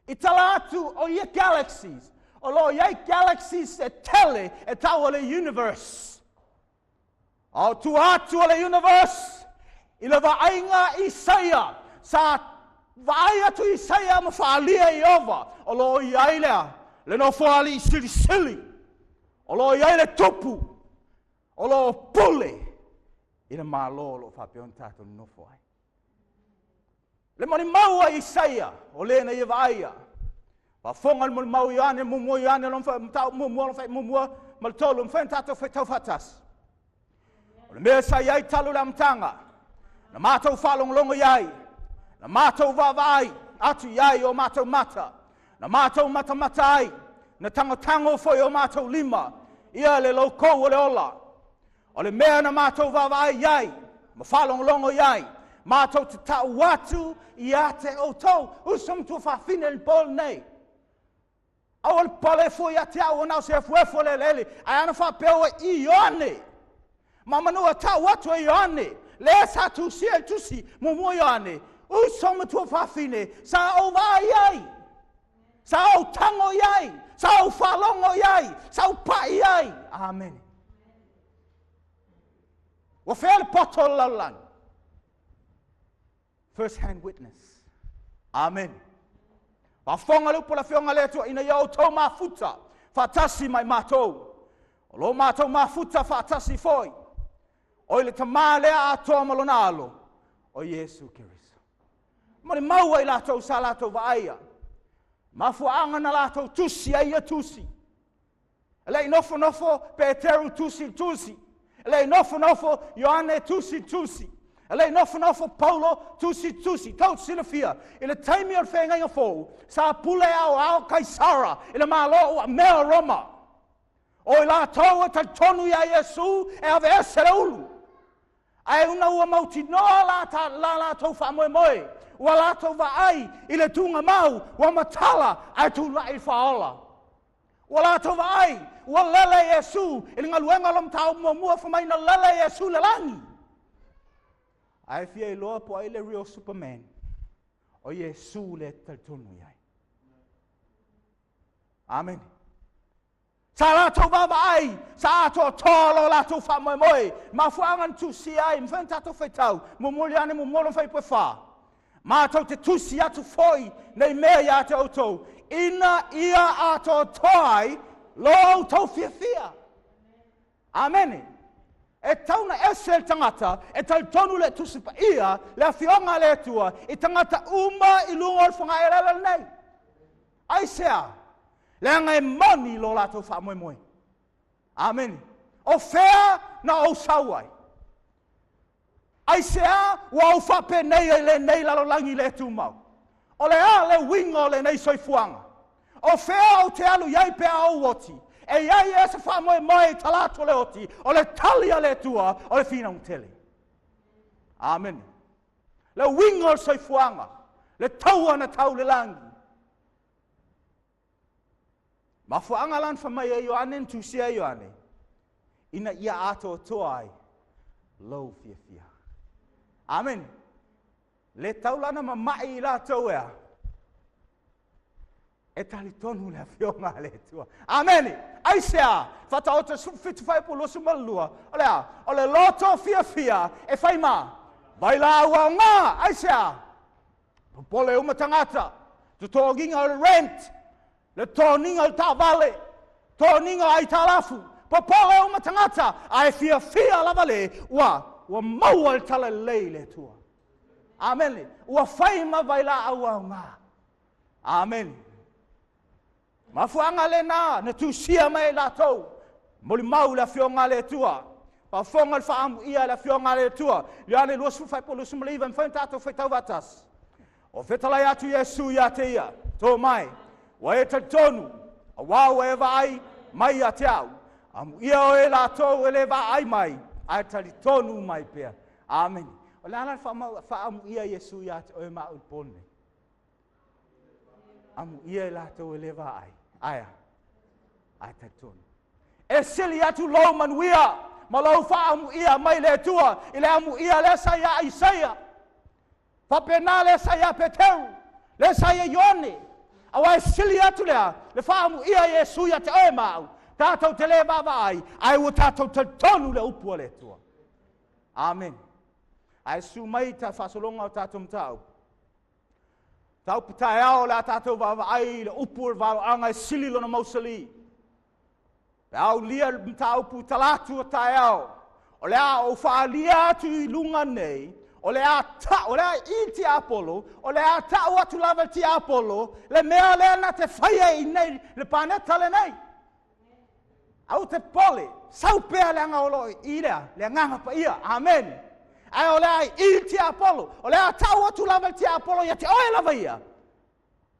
I tala atu o ia galaxies, o lo iai galaxies e tele e tau o le universe. O tu atu o le universe, I le vainga Isaia, sa vai atu Isaia ma whaalia I ova, o lo iai lea, le no whaali I sili. O lo iai le tupu. O lo pule. I le malo lo whapeon tātou nofo ai. Le mani maua Isaia. O le na iwa aia. Wa whonga le mau I ane, mumua I ane, mumua, maltolu, mwhen tātou whaitau whatas. O le mea sa iai talu le amtanga. Na mātou whalonglongo iai. Na mātou wawai. Atu iai o mātou mata. Na mātou mata ai. Na tango foi o mātou lima. Ia le laukou o le ola. O le mea na mātou wawai iai. Ma whalonglongo iai. Mātou te tau watu I a te o tau. Usam tu whawhine le pol nei. Au le pole foi a te au nau se fuefo le lele. Ai ana whapeo I Ioane. Ma manua tau watu I Ioane. Le sa tu si e tusi mumu Ioane. Usam tu whawhine. Sa o vai iai. Sa o tango iai. Sa o whalongo iai. Sa o pai iai. Amen. Wa whea le poto laulang. First hand witness. Amen. Pafonga le pola fionga le tua ina ia o tau mafuta. Fatasi mai matou. O lo matou mafuta fatasi foi. O ile tamā lea atoa malonalo. O Yesu Kiriso. Mani maua i latou sa latou vaaia. Mafuanga na latou tusi aia tusi. Elei nofo nofo Peteru tusi. Elei nofo nofo Ioane tusi. Elei nofo nofo Paulo tusi. Tau silafia. Ile taimi al whenga inga fōu. Sa pule ao Kaisara. Ile malo o mea Roma. O ila tau ta tonu ya Yesu e ave esere ulu. Ai una ua mauti noa la tau wha moe. Ua la tau wa ai ile tunga mau. Ua matala ai tu lai whaola. Ua la tau wa ai. Ua lele Yesu. Ili ngaluenga lom tau mua whamaina lele Yesu le langi. Ai fia i loa po ai le real Superman. O Yesu le tonu iai. Amen. Sa la tau vava ai, sa ato tolo la tau wha moe. Ma fuangan tusi ai, mwhen tato whaitau, mumuli ane mumolo whai pue wha. Ma tau te tusi atu foi, nei mea ia te autou. Ina ia ato toai, lo tau fia. Amen. E tauna ese tangata, e tau tonu le tusi pa ia, le a fionga le tua, i tangata uma i lungo whanga e lala nei. Ai sea. Le ngai moni lo lato wha moe. Amen. O fea na o sauai. Ai sea wa o whape nei le nei lalo langi le tūmau. O le a le wingo le nei soifuanga. O fea o te alu iai pe au oti. E iai e se wha moe talato le oti. O le talia le tua o le fina un tele. Amen. Le wingo le soifuanga. Le taua na tau le langi. Ma fuanga lan fa mai e Ioane tusi e Ioane. Ina ia ato toai. Lau fia. Amen. Le taulana ma mai la tau ea. E tali tonu le fionga le tua. Amen. Aisea. Fata o te fitu fai po losu malua. O le loto fia. E fai ma. Vai la ua ngā. Aisea. Pole uma tangata. Tutoginga o rent. Le tōninga o tā vale, tōninga ai tā lafu, popole o matangata, ai fia lava le, ua maua le tala lei le tua. Amen. Ua whaima vai la aua ngā. Amen. Mafuanga le nā, na tūsia mai la tau, moli mau la fionga le tua. Pa fonga le whaamu ia la fionga le tua. Liane luasu whai polo sumaliva, mwhain tātou whai tau vatas. O whetalai atu Yesu ia te ia, tō mai. Wa e te tonu, a wau e vai mai a te au. Amu ia o e la tau e le vai mai, a tali tonu mai pia. Amen. O le ala whaamu ia Yesu ia te oe mau pone. Amu ia e la tau e le vai. Aia, a te tonu. E sili atu lau manuia, ma lau whaamu ia mai le tua, i le amu ia le saia Isaia. Whapena le saia Peteru, le saia Ioane. Awa e sili atu lea, le whaamu ia Yesu ia te oe mau, tātou te le baba ai ua tātou te tonu le upua le tua. Amen. Ai su mai ta whasolonga o tātou mtau. Tau putai ao le tātou baba ai le upua le vau anga e sili lona mausali. Le au lia mtau pu talatu o tai ao. O le a o wha lia atu I lunga nei, o le a I ti Apollo, o le a ta o atu lava ti Apollo, le mea le na te whaia I nei, le paneta le nei. Au te pole, sau pea le anga olo I lea, le nganga pa ia, amen. Ai o le a I ti Apollo, o le a ta o atu lava ti Apollo, ia te oe lava ia.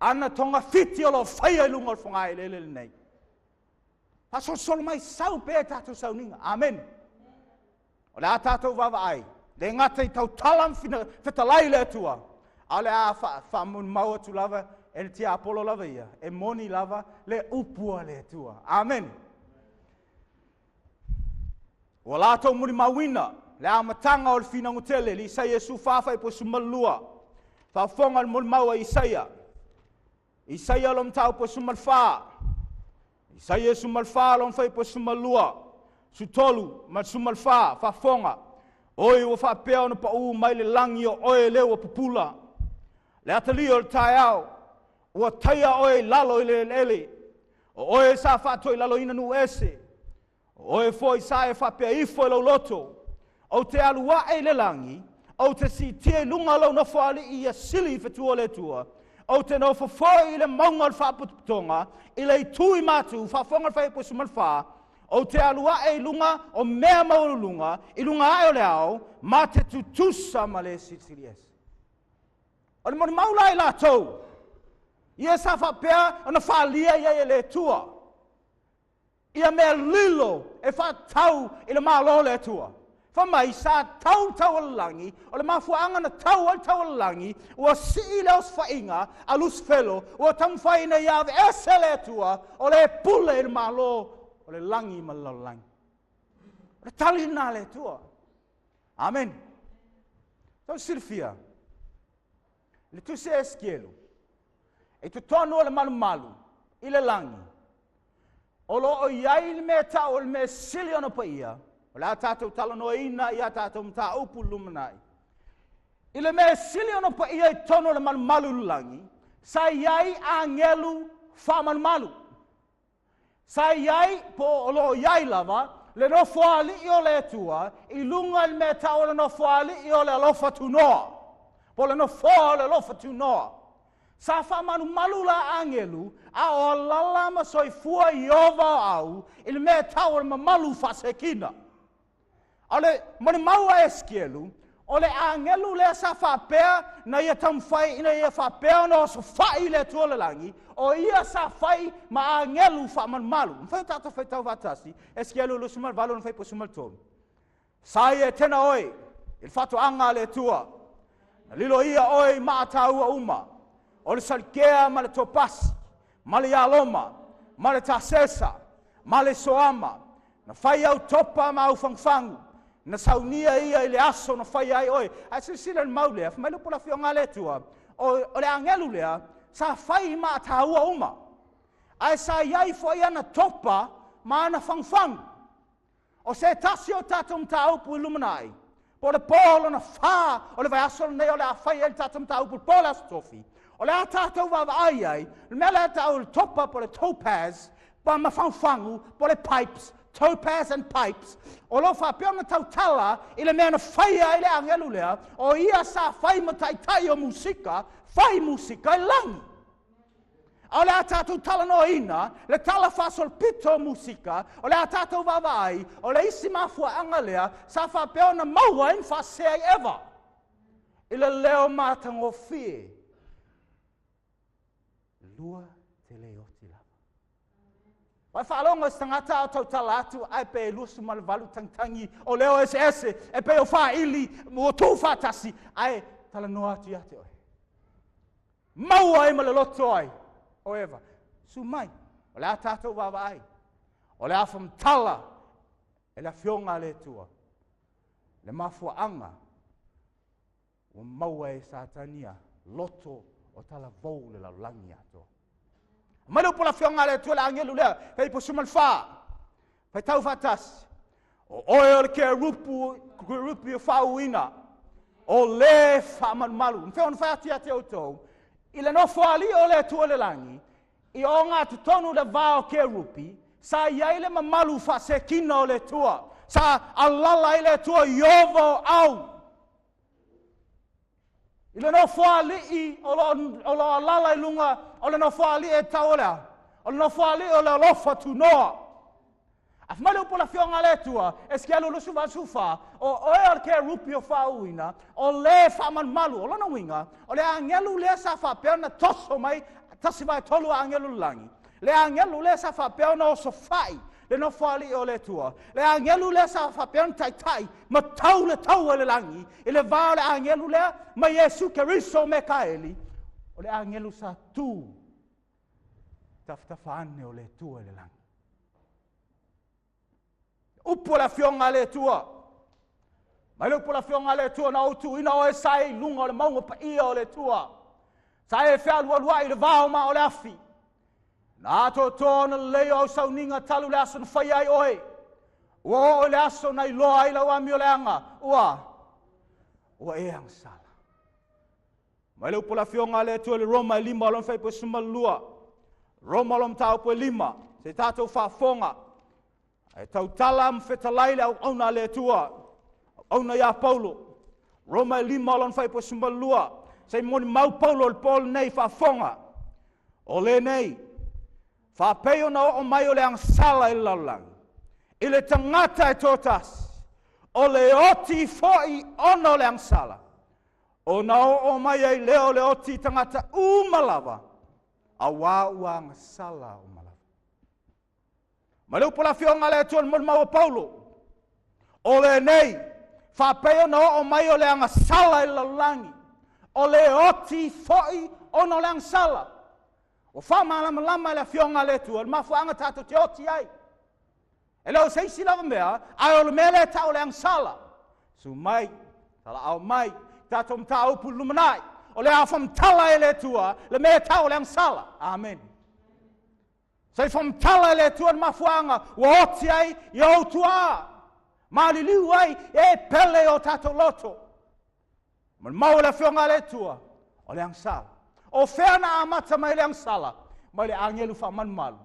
Ana tonga fiti o lo whaia I lunga o whangai le nei. Paso solo mai sau pea tātou sau ninga, amen. O le a tātou wawa ai. Le ngata I tau talam whetalai le atua. A le a whamun mau atu lava, e le tia Apollo lava ia. E moni lava, le upua le atua. Amen. Ua lātou muri mawina, le a matanga o le whina ngutele, li Isaia su whawhai po sumalua. Whawhonga le muri maua Isaia. Isaia lom tau po sumalwha. Isaia sumalwha lom whai po sumalua. Sutolu, ma sumalwha, whawhonga. Oi ua whapea ona pa mai le langi o oe leo a pupula. Le atali o le tai au. ua taia oe lalo ile ele. O oe sa whātua i lalo ina nu ese. O oe foi sa e whapea ifo i lau loto. O te alua e le langi. O te si tia lunga lau no whaali i a sili whetua le tua. O te no whawhoi i le maunga le whaputonga. I le tui matu whawhonga whaipusu man wha. O te alua e lunga o mea mauru lunga. I lunga ai o le au. Ma te tutusa ma le sitiri ese. O le moni maula i la tau. Ia sa whapea o na whaalia ia e le tua. Ia mea lilo e whatau i le malo le tua. Whamai sa tau langi, o le mafuanga na tau langi, ua si le os whainga, a lus felo, ua tamwhai na iave ese le tua, o le pule i le malo, o le langi ma lau langi. O le tali na le tua. Amen. Tau silfia. Le tu se eskielu. E tu tonu o le malu, i le langi. O lo o iai le mea tau o le mea sili ona pa ia, o le a tātou talanoa ina i a tātou mta upu lumanai. I le mea sili ona pa ia i tonu o le malu langi, sa iai a ngelu wha malu. Sa iai po o lo o iai lava, le no whaali i o le tua, i lunga le mea tau o le no whaali i o le alofa tunoa. Po le no wha le alofa tunoa. Sa whamanu malu la angelu, a o lala ma soifua i ova au, ili mea tau o le mamalu whasekina. O le mani maua eskielu, o le angelu le sa whapea na ia tamwhai ina ia whapea no so whai le tuolelangi, o ia sa whai ma angelu whamanu malu. Mwhai tata whai tau watasi, eskielu lu sumal valu na whai po sumal tonu. Sa ia tena oi, il whatu anga le tua, na lilo ia oi maa taua uma, o le salkea ma le topasi, ma le aloma, ma le tasesa, ma le soama, na whai au topa ma au whangwhangu, na saunia ia i le aso na whai ai oi. A sila le maulea, whamailu pula whionga le tua, o le angelu lea, sa whai ma taua uma. Ai sa iai whai ana topa ma ana whangwhangu. O se tasi o tatum ta upu ilumanai, po le polo na wha, o le vai aso nei o le a whai el tatum ta upu pola stofi, o le a tātou wawa ai, le mea le tātou le topa po le topaz, pa ma whangwhangu, po le pipes, topaz and pipes, o lo whapea na tautala, i le mea na whaia i le angelu lea, o ia sa whai mataitai o musika, whai musika i langi. O le a tātou tala no ina, le tala whasol pito musika, o le a tātou wawa ai, o le isi mafua anga lea, sa whapea na maua in whasea i ewa. I le leo mātango fie, lua te leo ti lava. Wai whaalonga si tangata o tau tala atu, ai pe lusu malvalu tangtangi, o leo ese, e pe o wha ili, o tū whatasi, ai tala noa atu iate oi. Maua ai ma le loto ai, o ewa. Su mai, o le a tātou wawa ai, o le a whamtala, e le a whionga le tua, le mafua anga, o maua e sātania, loto o tala vou le laulangi ato. Malu pola whionga le tua le angelu lea, hei po sumal wha, hei tau whatas, o oe o le kia rupi o whauina, o le whaman malu. Mwhea on whaati ate o tau, i le no whaali o le tua le langi, i o ngā tutonu le vāo kia rupi, sa iai le mamalu whasekina o le tua, sa alala i le tua iovo au. I le no whaali i o lo alala i lunga, o le no whaali e taolea, o le no whaali o le alofa tu noa. A whamale upo la whionga le tua, e skialu lusu wasufa, o oe al ke rupi o whauina, o le whaman malu, o lana winga, o le angelu le sa whapea na toso mai, tasi vai tolu angelu langi. Le angelu le sa whapea na o sofai, le no whaali o le tua. Le angelu le sa whapea na tai, ma tau le tau le langi, i le vā le angelu le, ma Yesu Keriso me kaeli, o le angelu sa tu, taftafaane o le tua le langi. Upo la whionga le tua. Mai upo la whionga le tua na utu ina o e sai lunga o le maunga pa ia o le tua. Sai e whea lua i le vāo ma o le afi. Na ato tōna leo au sauninga talu le aso na whai ai oe. Ua o le aso na i loa i lau ami o le anga. Ua e ang sala. Mai le upula fionga le tua le Roma 5 lon fai po sumalua. Roma lom tau po 5. Se tātou whafonga. E tau tala mwhetalaile au auna le tua. Auna ia Paulo. Roma 5 lon fai po sumalua. Se moni mau Paulo le Paul nei whafonga. O le nei. Whapeo na o mai o le angsala i laulang. I le tangata e tōtas. O le oti foi ono le angsala. O na o mai ai leo le oti tangata umalawa. A wā ua angsala umalawa. Ma leu pula fionga le tuan mon mau Paulo. O le nei. Whapeo na o mai o le angsala i laulangi. O le oti foi ono le angsala. O whamalama lama le fionga le tua. Ma fuanga tato te oti ai. E leo seisi lava mea, ai o le mele tau le angsala. Su mai, tala au mai, tato mta upu lumanai. O le awham tala e le tua, le mele tau le angsala. Amen. Sei wham tala e le tua ma fuanga, wa oti ai, i au tua. Mali liu ai, e pele o tato loto. Man mau le fionga le tua, o le angsala. O whena amata mai le angsala, mai le angelu whaman malu.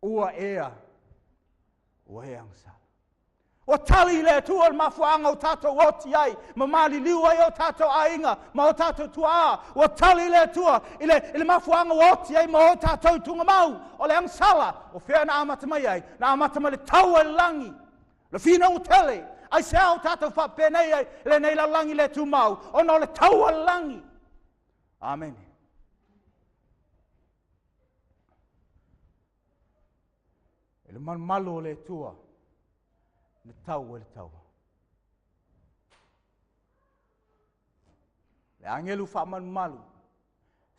Ua ea. Ua ea angsala. O tali le tua mafuanga o tato oti ai, ma mali liu ai o tato ainga, ma o tato tua. O tali le tua, ile mafuanga o oti ai, ma o tato tunga mau, o le angsala. O whena amata mai ai, na amata mai le taua langi. Le fina o tele, ai se au tato whapenei ai, le nei la langi le tu mau, o no le taua langi. Amen. Le man malo le tua. Le tau e le tau. Le angelu wha man malu.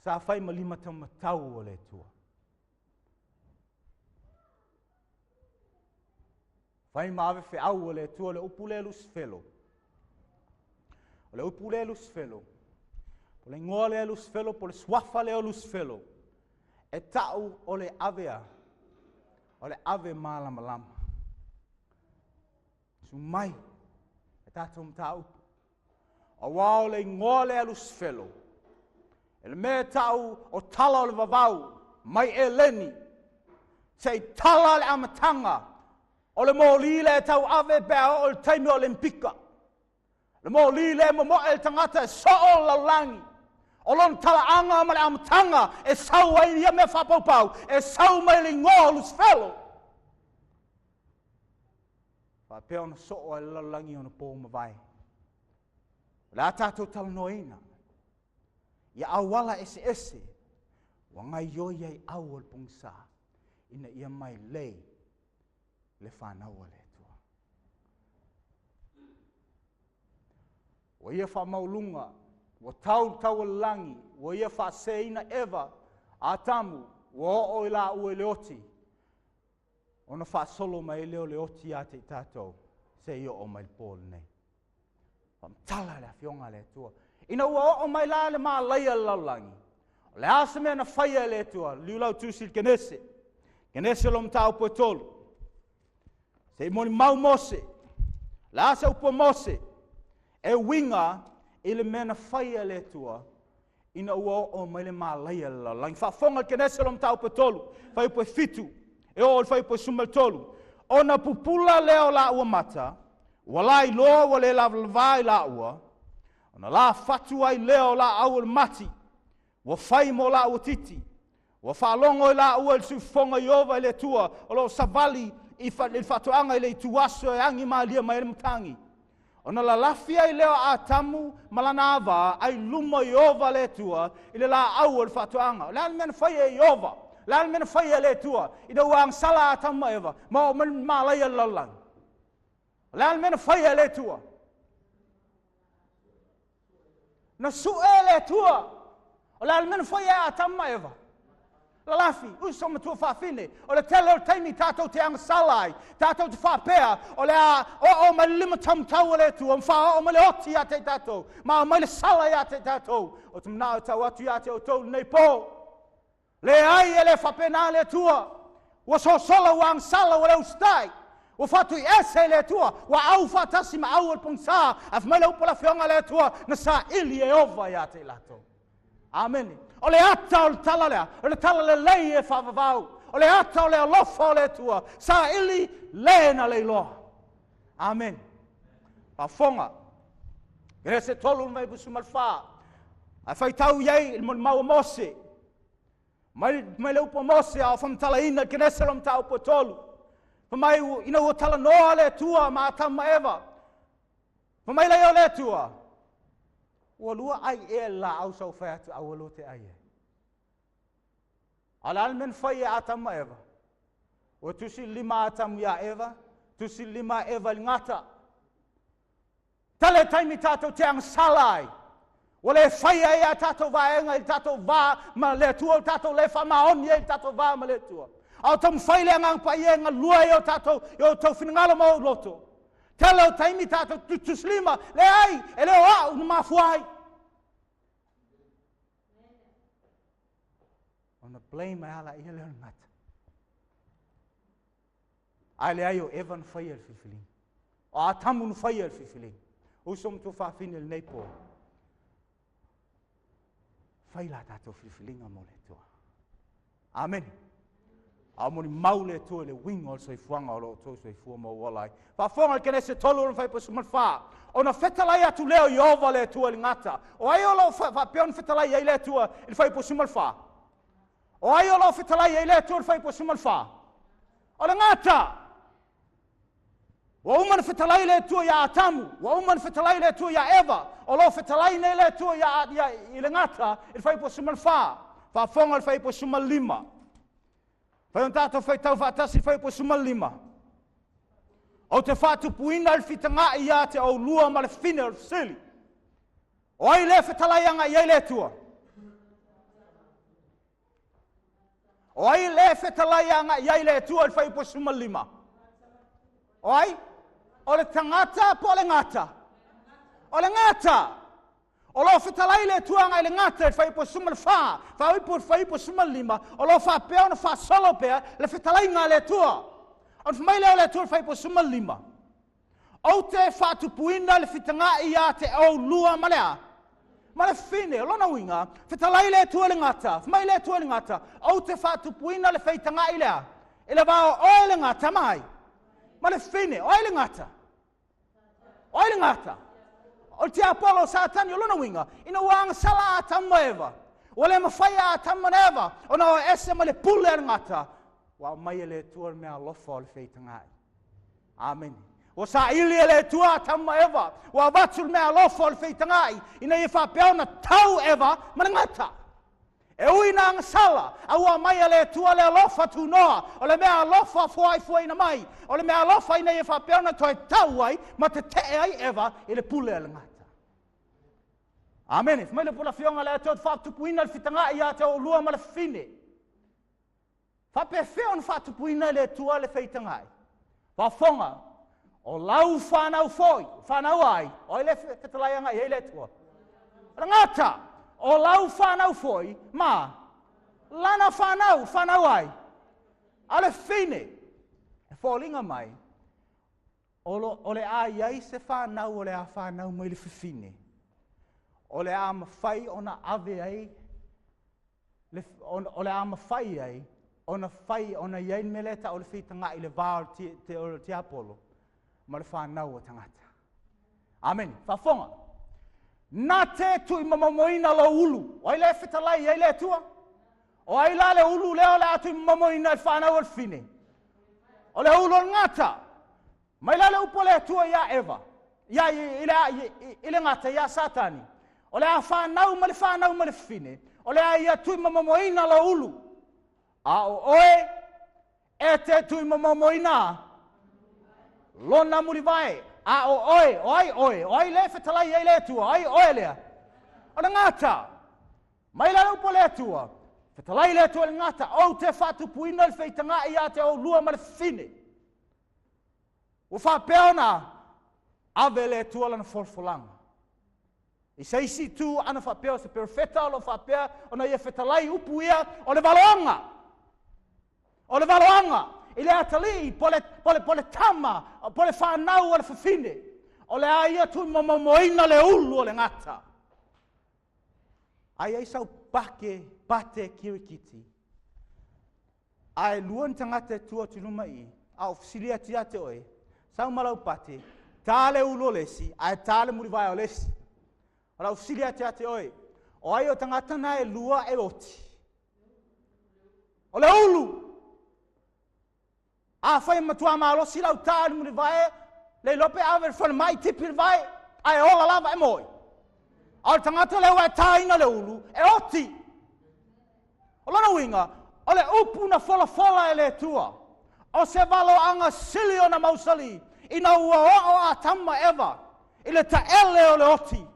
Sa whai malima tama tau o le tua. Whai maawe whi au o le tua le upulelu sfelo. O le upulelu sfelo. Po le ngoa le alus felo, po le swafa le alus felo. E tau o le avea. O le ave malama lama. Su mai. E tatou mta upu. O wao le ngoa le alus felo. E le mea tau o tala o le vavau. Mai e leni. Sei tala le amatanga. O le mo li le tau ave bea o le taimi o le mpika. Le mo li le mo e le tangata e so o la langi. O lon tala anga ma le amatanga e sau ai ia me whapaupau. E sau mai le ngō lus whelo. Whapea ona so o e lalangi ona pō mawai. Le a tātou tala noina. Ia awala ese ese. Wa ngai yoi ai au o le pungsa. Ina ia mai lei. Le whanau le tua. Wa ia whamaulunga. Wa tau langi, wa ia whaseina ewa, a tamu, wa o i la ue leoti. Ona whasolo mai leo leoti a te tātou, se i o mai pōl nei. Whamtala le fionga le tua. Ina ua o mai la le maa laia laulangi. Le asa mea na whaia le tua, liulau tūsil kenese. Kenese lo mtau po tolu. Se i moni mau mose, le asa upo mose, e winga, ele mena faia le tua ina ua o mai le malaia la lang fa fonga kenese lom tau petolu fai po fitu e o fai po sumal tolu ona pupula leo la ua mata walai lo wale la vai la ua ona la fatu ai leo la au mati wa fai mo la ua titi wa fa longo la ua su fonga yova le tua o lo savali i fa le fatuanga le tuaso e angi malia mai mtangi. Ona la lafia i leo a tamu malana ava ai luma i ova le tua i le la au al fatuanga. Le almen whaia i ova. Le almen whaia le tua. I le uang sala a tamu eva. Ma o malaya lalang. Le almen whaia le tua. Na sue le tua. O le almen whaia a tamu eva. La lafi, uso matua whawhine. O le tele o taimi tātou te angsalai. Tātou te whapea. O le a o mai lima tamtau le tu. O mai le oti a te tātou. Ma o mai le sala a te tātou. O te mnao tau atu a te o tau nei pō. Le ai e le whapena le tua. Wa so sola wa angsala wa le ustai. Ua whatu I ese le tua, ua au whatasi ma au al pongsa, af mai lau pola whionga le tua, na sa ili e ova ia te lato. Amen. O le ata o le tala lea, o le tala le lei e whavavau, o le ata o le alofa o le tua, sa ili le na le loa. Amen. Pa fonga, kere se tolu mai busu malfa, a whai tau iei il mau mose, mai le upo mose a whamtala ina kere se rom tau po tolu, pa mai ina ua tala noa le tua ma tama eva, pa mai leo le tua, ua lua ai e la au sau whai atu au alo te ai e. Ala almen whai e atama eva, ua tusi lima atamu ia eva, tusi lima eva li ngata, tale taimi tātou te ang salai. O le whaia ea tātou vaenga I tātou vā ma le tua o tātou le whamaoni e tātou vā ma le tua. Au tam whaile angang pa ie ngā lua e o tātou whinangalo mo loto. Tele o taimi tātou tuslima le ai e le o au na mafuai. Ona blame e ala ia le ngata. Ai le ai o evan whaia le whiwhiling. O a tamu nu whaia le whiwhiling. Usom tu whawhine le neipo. Whaila tātou whiwhilinga mo le tua. Amen. A moni mau le tua le wingo o soifuanga o lo tō soifua mo walai. Whawhonga kene se tolu o whaipa suman wha. O na whetalai atu leo I ova le tua le ngata. O ai o lo whapeon whetalai ai le tua I whaipa suman wha. O ai o lo whetalai ai le tua I whaipa suman wha. O le ngata. Wa uman whetalai le tua ia atamu, wa uman whetalai le tua ia eva, o lo whetalai nei le tua ia I le ngata, I whaipo suman wha, whafonga I whaipo suman lima. Whaion tātou whaitau whaatasi I whaipo suman lima. O te whātu puina I whitanga ia te au lua ma le whine o sili. O ai le whetalai anga I le tua. O ai le whetalai anga I le tua I whaipo suman lima. O ai? O le tangata po le ngata. O le ngata. O lo whetalai le tuanga I le ngata I whaipo sumal wha. Whaipo sumal lima. O lo wha pēo na wha solo pēa le whetalai ngā le tua. O whamai leo le tua whaipo sumal lima. O te whatupuina le whitanga ia te au lua malea. Ma le whine, o lona winga, whetalai le tua le ngata. Whamai le tua le ngata. O te whatupuina le whitanga I lea. E le wao o le ngata mai. Ma le whine, oi le ngata. Oi le ngata. O te apolo sa tani o lona winga, ina wang sala a tamma eva. O le mawhaia a tamma eva. O na o ese ma le pule a ngata. Wa mai le tua mea lofa o le wheitangai. Amen. O sa ili le tua a tamma eva. Wa watu mea lofa o le wheitangai. Ina I whapea na tau eva ma le ngata. E ui na ngasala, a ua mai le tua le alofa tu noa, o le mea alofa fuai na mai, o le mea alofa ina I whapea na toi tau ai, ma te te ai eva I le pule le ngata. Amen. Mai le pula fionga le atot whatupuina le whitanga I a te o lua ma le whine. Whape whio na whatupuina le tua le whitangai. Whafonga, o lau whanau foi, whanau ai, o le whetalaianga I le tua. Ngata. O lau whanau foi, ma, lana whanau ai. Ale whine, e wholinga mai, o le a iai se whanau, o le a whanau mai le whiwhine. O le a mawhai o na ave ai, o le a mawhai ai, o na whai o na iai meleta o le whitanga I le vāo te apolo, ma le whanau o tangata. Amen. Whafonga. Nā te tui mamamoina lo ulu. O ai le whetalai, ai le tua. O ai la le ulu leo le atu mamamoina I whanau al whine. O le ulu ngata. Mai la le upo le tua ia Eva. Ia I le ngata, ia Satani. O le a whanau ma le whine. O le a ia tui mamamoina lo ulu. A o oe, e te tui mamamoina. Lona muri vai. A o oi le whetalai ei le tua, ai oe lea. O le ngata, mai la upo le tua, whetalai le tua le ngata, o te whatupuina le wheitanga I a te o lua ma le whine. O whapeona, ave le tua lana wholwholanga. I seisi tu ana whapeo se perfeta o lo whapea, o na ia whetalai upu ia, o le valoanga. O le valoanga. i le atali, pole tama, pole whanau o le whawhine. O le aia tui momoina le ulu o le ngata. Ai sau pate kirikiti. Ai luan tangata tua tuluma i, au fisilia tia te oe, sau malau pate, tale ulu o lesi, ai tale muri vai o lesi. O lau fisilia tia te oe, o ai o tangata na e lua e oti. O le ulu. A whai matua malo si lau tale muri vai, le lope awe whana mai tipi vai, ai ola lava e moi. Au tangata leo e taina le ulu, e oti. O lana winga, o le upu na fola e le tua. O se valo anga sili o na mausali, ina ua o a tama eva, i le taele o le oti.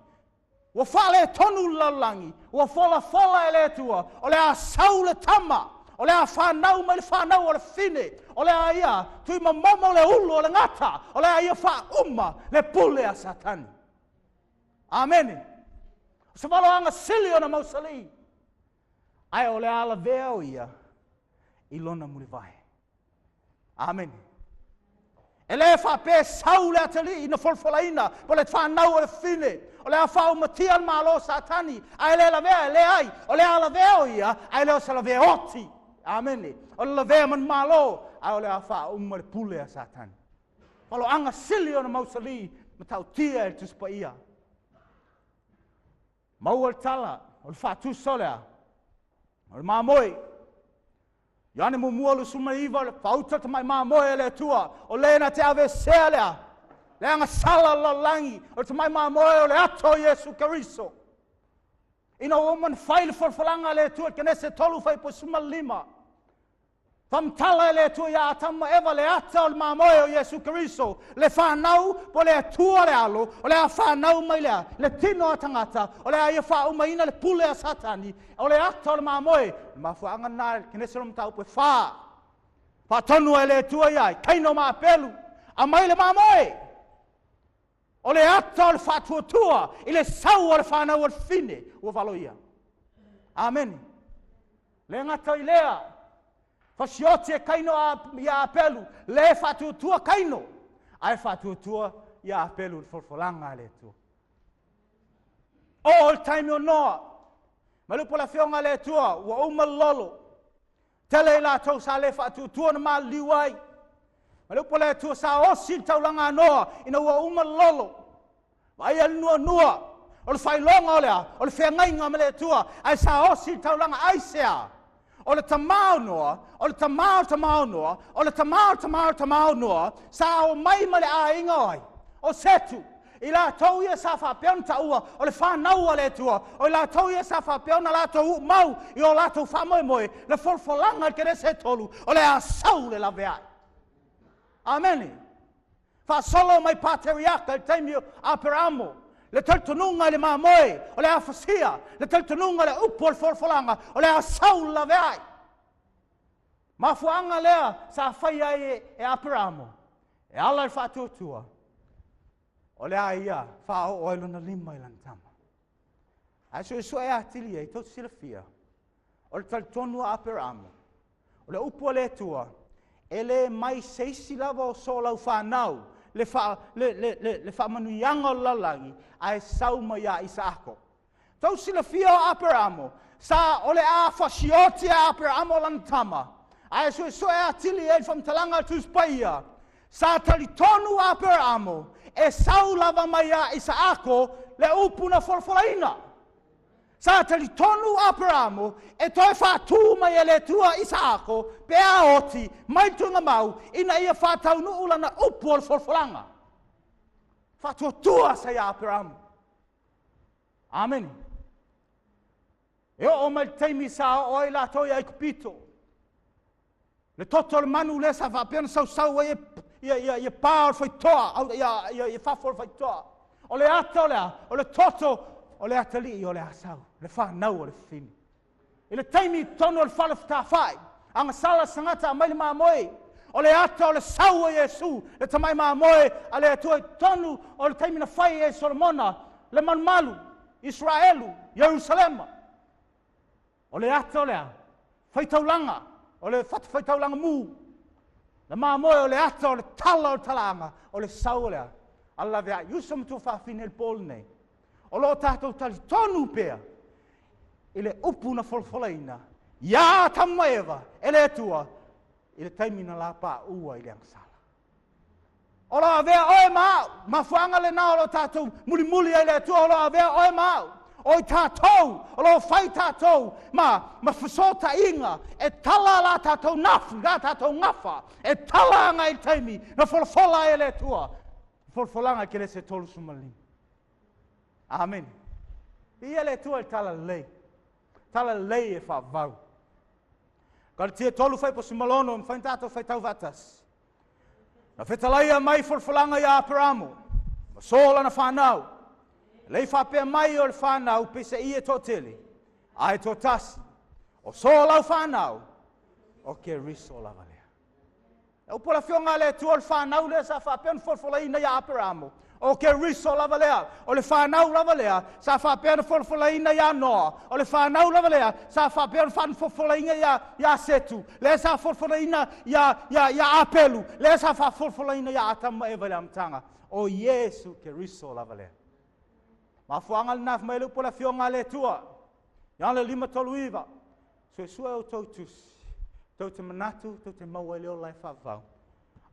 Ua whale tonu lalangi, ua fola e le tua, o le a sau le tama, o le a whanau mai le whanau o le fine, o le a ia, tui mamomo le ulu o le ngata, o le a ia wha uma le pule a satani. Amen. Se valo anga sili o na mausali, ai o le ala veo ia, i lona muri vai. Amen. E le whape sau le atali ina folfolaina, po le whanau o le fine, o le a whau matia al malo satani, ai le la vea, le ai, o le ala veo ia, ai le o se la vea oti. Amen. O le la vea man malo, ai o le a whau umare pule a satani. Palo anga sili o na mausali, matau tia e tuspa ia. Mau al tala, o le whatu solea, o le mamoi, Iane mumua lu suma iwa, le pauta ta mai mamoe le tua, o le na te ave sea lea, le anga sala la langi, o te mai mamoe o le ato Yesu Kariso. Ina woman faile forfalanga le tua, kene se tolu fai po suma lima. Famtala le tua ya atama eva le ata o le mamoe o Yesu Kariso, le whanau po le tua le alo, o le a whanau mai lea, le tino a tangata, o le a ia wha umaina le pule a satani, o le ata o le mamoe, mafuanga nā kene se romtau pe wha. Wha tonu e le tua iai, kaino maa pelu, a mai le mamoe. O le ata o le wha tua, i le sau o le whanau o le fine, ua valo ia. Amen. Le ngata i lea, Fasiote e kaino ia apelu, le whatutua kaino, ai whatutua ia apelu folfolanga le tua. All time o noa, malupo la fionga le tua, ua uma lolo, tele la tau sa le whatutua na maa liwai, malupo le tua sa osi taulanga noa, ina ua uma lolo, vai al nua, o le whailonga o lea, o le whiangainga me le tua, ai sa osi taulanga aisea, o le tamau noa, o le tamau noa, o le tamau noa, sa o mai ma le a inga oi, o setu, i la tau ia sa whapeon ta ua, o le whanau a le tua, o i la tau ia sa whapeon a la tau mau, i o la tau whamoe moe, le folfolanga kere se tolu, o le a sau le la vea. Amen. Fa solo mai patriarca, il taimio aperamo, le taltonunga le mamoe, o le afasia, le taltonunga le upo le folfolanga, o le asau la veai. Mafuanga lea sa whaia e aperamo, e ala le whatutua, o le aia wha o oilo na lima i lantama. Aso e so e atili e tot sila fia, o le taltonu aperamo, o le upo le tua, e le mai seisi lava o solau whanau, le fa manuianga o lalangi, ai sau mai a Isaako. Tau sila fia o aperamo, sa ole a fasioti a aperamo lantama, ai so e atili e whamtalanga tuspaia, sa talitonu aperamo, e sau lava mai a Isaako, le upuna forfolaina. Sa talitonu aperamo, e toi whātū mai e le tua Isaako, pe a oti, mai tunga mau, ina ia whātau nuula na upu o le forfolanga. Whātua tua sa ia aperamo. Amen. E o mai teimi sa o i la toi ai kupito. Le toto le manu le sa whapena sau ia pā o le whaitoa, ia whafo o le whaitoa. O le ato lea, o le toto, o le atali o le asau, le whanau o le fini. I le taimi tonu o le whalafta whai, anga sala sangata a maili mamoe, o le ata o le sau o Yesu, le tamai mamoe, a le atua tonu o le taimi na whai e Solomona, le manmalu, Israelu, Jerusalema. O le ata o lea, whaitaulanga, o le whaitaulanga mu, Na mamoe o le ata o le tala o talanga o le sau lea. Alla vea, iusa mtu whawhine le pol nei. O lo tātou tali tonu pēr. I le upu na wholwholaina. Ia tamma ewa, ele atua. I le taimina la pā ua i le angsala. O lo avea oe mau. Ma fuanga le nao lo tātou muli muli ai le atua. O lo avea oe mau. O i tātou. O lo whai tātou. Ma whasota inga. E tala la tātou nafu. Ga tātou ngafa. E tala anga i taimi. Na wholwhola e le atua. Wholwholanga ke le se tolu sumalini. Amen. Ia le atua i tala lei. Tala lei e whavau. Ka tia tolu whai po sumalono. Mwhai tātou whai tau vatas. Na whetalaia mai wholwholanga i Aperamo. Ma sola na whanau. Lei whapea mai o le whanau pese i e tō tele. A e tō tasi. O sola o whanau. O ke riso lava lea. E upora whionga le tua le whanau lea sa whapea na wholwholaina i Aperamo. O ke riso lava lea. O le whanau lava lea. Sa whapea na wholwholaina i Anoa. O le whanau lava lea. Sa whapea na wholwholaina i Setu. Le sa wholwholaina i Apelu. Le sa wholwholaina i Atama e vale amtanga. O Yesu ke riso lava lea. Ma fuanga naf mai lu pola fionga le tua. Ya le 5 iwa. So sua o totus. Tau te manatu, tau te mau leo lai whavau.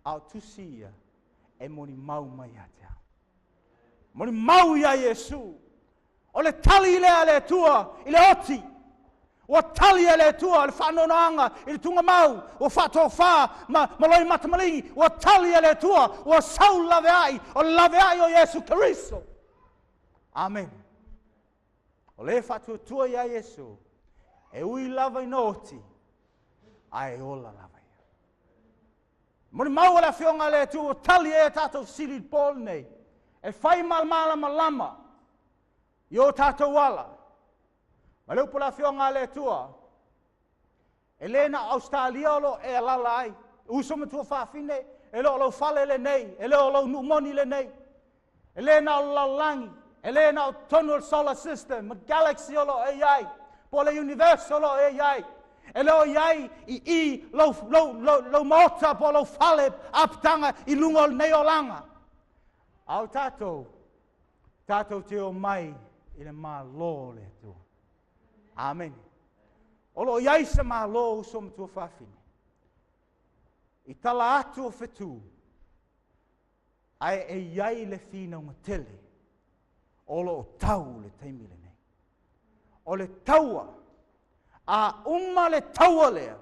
Au tusia e moni mau mai atea. Moni mau ia Yesu. O le tali lea le tua, i le oti. O tali le tua, le whanonanga, i le tunga mau. O whato wha, ma loi matamalingi. O tali le tua, o sau lave ai. O lave ai o Yesu Keriso. Amen. O le whatu tua ia Yesu. E ui lava i noti. Ai ola lava ia. Moni mau la whionga le tu o tali e tātou siri pol nei. E whai malama lama. I o tātou wala. Ma leu pula whionga le tua. E lena Australia lo e alala ai. Uso ma tua whawhine. E leo lau whale le nei. E leo lau numoni le nei. E lena o lalangi. E lena o tonu o solar system. Ma galaxy o lo e iai. Po le universe o lo e iai. E leo iai i lau mota po lau whale aptanga i lungo nei o langa. Au tātou. Tātou te o mai i le mā lo le tu. Amen. O lo iai sa mā lo uso mtua whawhine. I tala atu o whetu. Ai e iai le whina o tele. O lo o tau le teimile nei. O le taua. A umma le taua lea.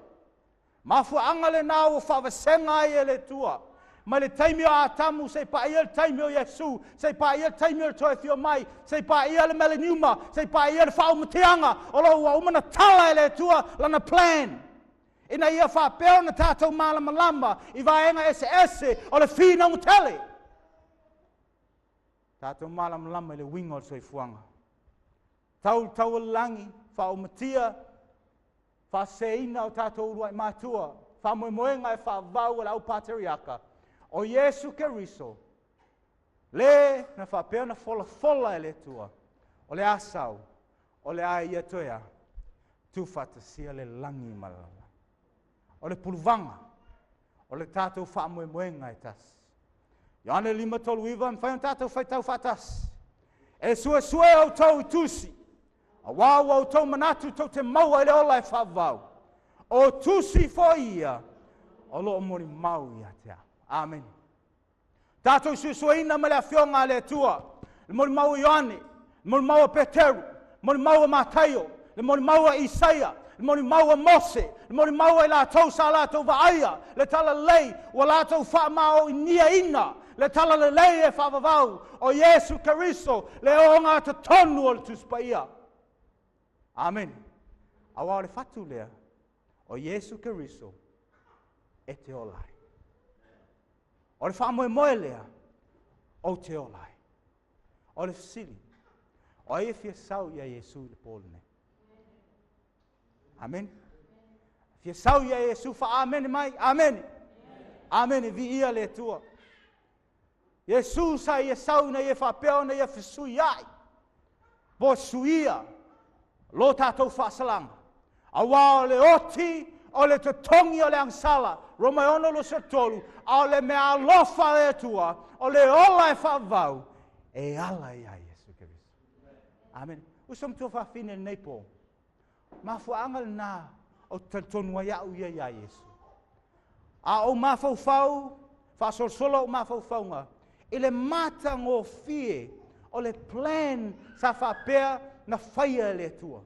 Mafuanga le nao o whawasenga ai e le tua. Ma le taimi o atamu, se pa ia le taimi o Yesu, se pa ia le taimi o le toi fio mai, se pa ia le meleniuma, se pa ia le whao matianga, o lo ua umana tala e le tua lana plan. Ina ia whapeo na tātou malama lamba, i vaenga ese o le whina mutele. Tātou malama lamba i le winga o le soifuanga. Tau langi, whao matia, whaseina o tātou urua i mātua, whamoemoenga e whavau ala au pāteriaka. O Yesu Keriso, le na whapea na fola e le tua, o le asau, o le ai atoia, tu whatasia le langi malala. O le puluvanga, o le tātou whamoemoenga e tas. Iane 5 iwa, mwhai on tātou whaitau whatas. E sue au tau i tusi. A wāu au tau manatu tau te maua i le ola e whavau. O tusi fo ia, o lo mori mau ia tea. Amen. Tātou susuina me le whionga le tua. Le mori mau Ioane, le mori mau Peteru, le mori mau Mataio, le mori mau Isaia, le mori mau Mose, le mori mau la tau sa la tau vaaya, le tala lei, wa la tau wha mao i nia ina, le tala le lei e whavavau, o Yesu Keriso, le onga te tonu o le tuspaia. Amen. Awa le fatu lea, o Yesu Keriso, e te olai. O le whamoe lea, o te olai. O le sili, o e fia sau ia Yesu le polne. Amen. Fia sau ia Yesu fa amen mai, amen. Amen, vi ia le tua. Yesu sa ia sau na ia whapeo na ia whisui ai. Bo suia, lo tātou whasalanga. A wao le oti, o le totongi o le angsala, Roma ono lo se tolu, a o le mea alofa e tua, o le ola e whavau, e ala ia Yesu Keriso. Amen. Usam tua whawhine nei po. Mafuanga na o tantonua iau ia Yesu. A o mawhauwhau, whasolsolo o mawhauwhaunga, i le mata ngō fie, o le plan sa whapea na whaia le tua.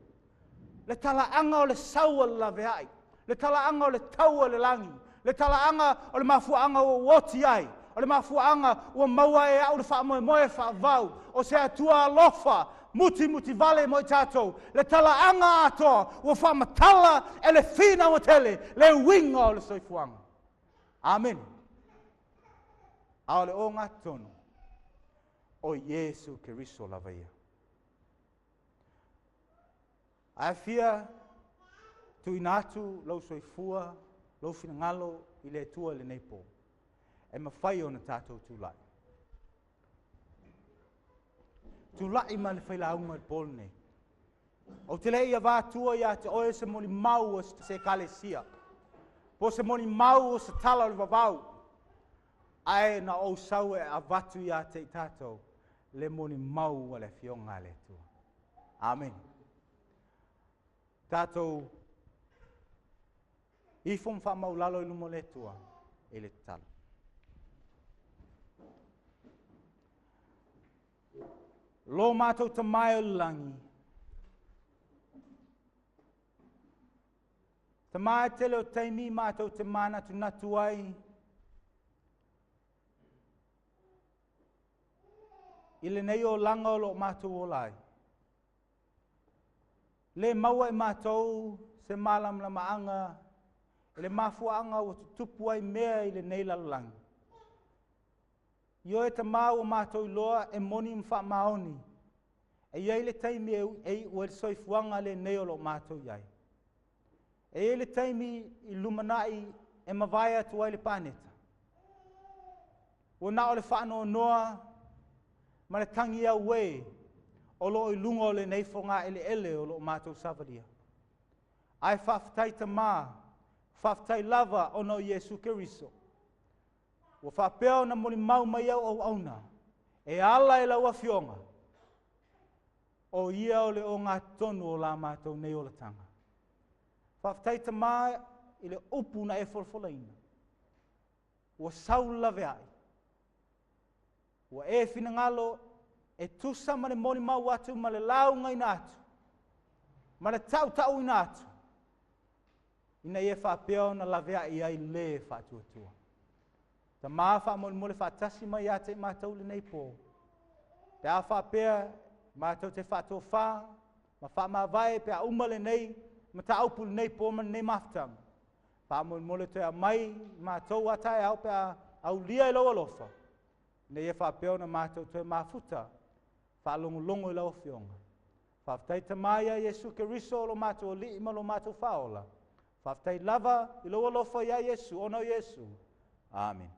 Le talaanga o le saua le laweai, le talaanga o le taua le langi, le talaanga o le mafuanga o woti ai, o le mafuanga o maua e au le whaamoe whaavau, o se atua alofa, muti vale mo i tātou, le talaanga atoa, o whaamatala e le whina o tele, le winga o le soifuanga. Amen. A le o ngā tonu, o Yesu Keriso lawaia. A fia tu inatu lau soifua, lau finangalo i le tua le neipo. E mawhai o na tātou tūlai. Tūlai ma le whailaunga le pol nei. O te lei a vātua ia te oe se moni mau o se kalesia. Po se moni mau o se tala o le vavau. Ai na o sau e a vatu ia te i tātou. Le moni mau o le fionga le tua. Amen. Tātou i fom wha mau lalo i lumo le tua e le tala. Lo mātou ta mai o langi. Ta mai tele o teimi mātou te mana tu natu ai. I le nei o langa o lo mātou o lai. Le maua e mātou se malam la maanga. I le mafuanga o tupu ai mea i le nei lalangi. Io e ta mau o mātou loa e moni mwha maoni. E iei le taimi e ua soifuanga le nei o lo mātou iai. E iei le taimi i lumanai e mawai atu ai le pāneta. Ua na o le whaano noa, ma le tangi au we, o lo i lungo le nei fonga ele o lo mātou savaria. Ai whaftai ta mā, whaftai lava o no Yesu Keriso. Ua whapeo na moni mau mai au auna, e ala e lau fionga, o ia o le o ngā tonu o la mātou nei o la tanga. Whaftai ta mā i le upu na e folfolaina. Ua saula veai. Ua e finangalo e tusa ma le moni mau atu ma le lau ngai natu. Ma le tau i natu. Ina e whapeo na lavea i ai le whatuatua. Ta maa wha mole whatasi mai a te mātou le nei pō. Pe a whapea mātou te whatua wha, ma wha maa vai pe a umale nei, ma ta aupu le nei pō ma nei maftang. Wha mole te a mai mātou atai au pe a au lia i loa lofa. Nei e whapeo na mātou te mafuta, wha longo i lau fionga. Whaftai ta mai a Yesu Keriso lo mātou o li ima lo mātou whaola. Whaftai lava i loa lofa ia Yesu, ono Yesu. Amen.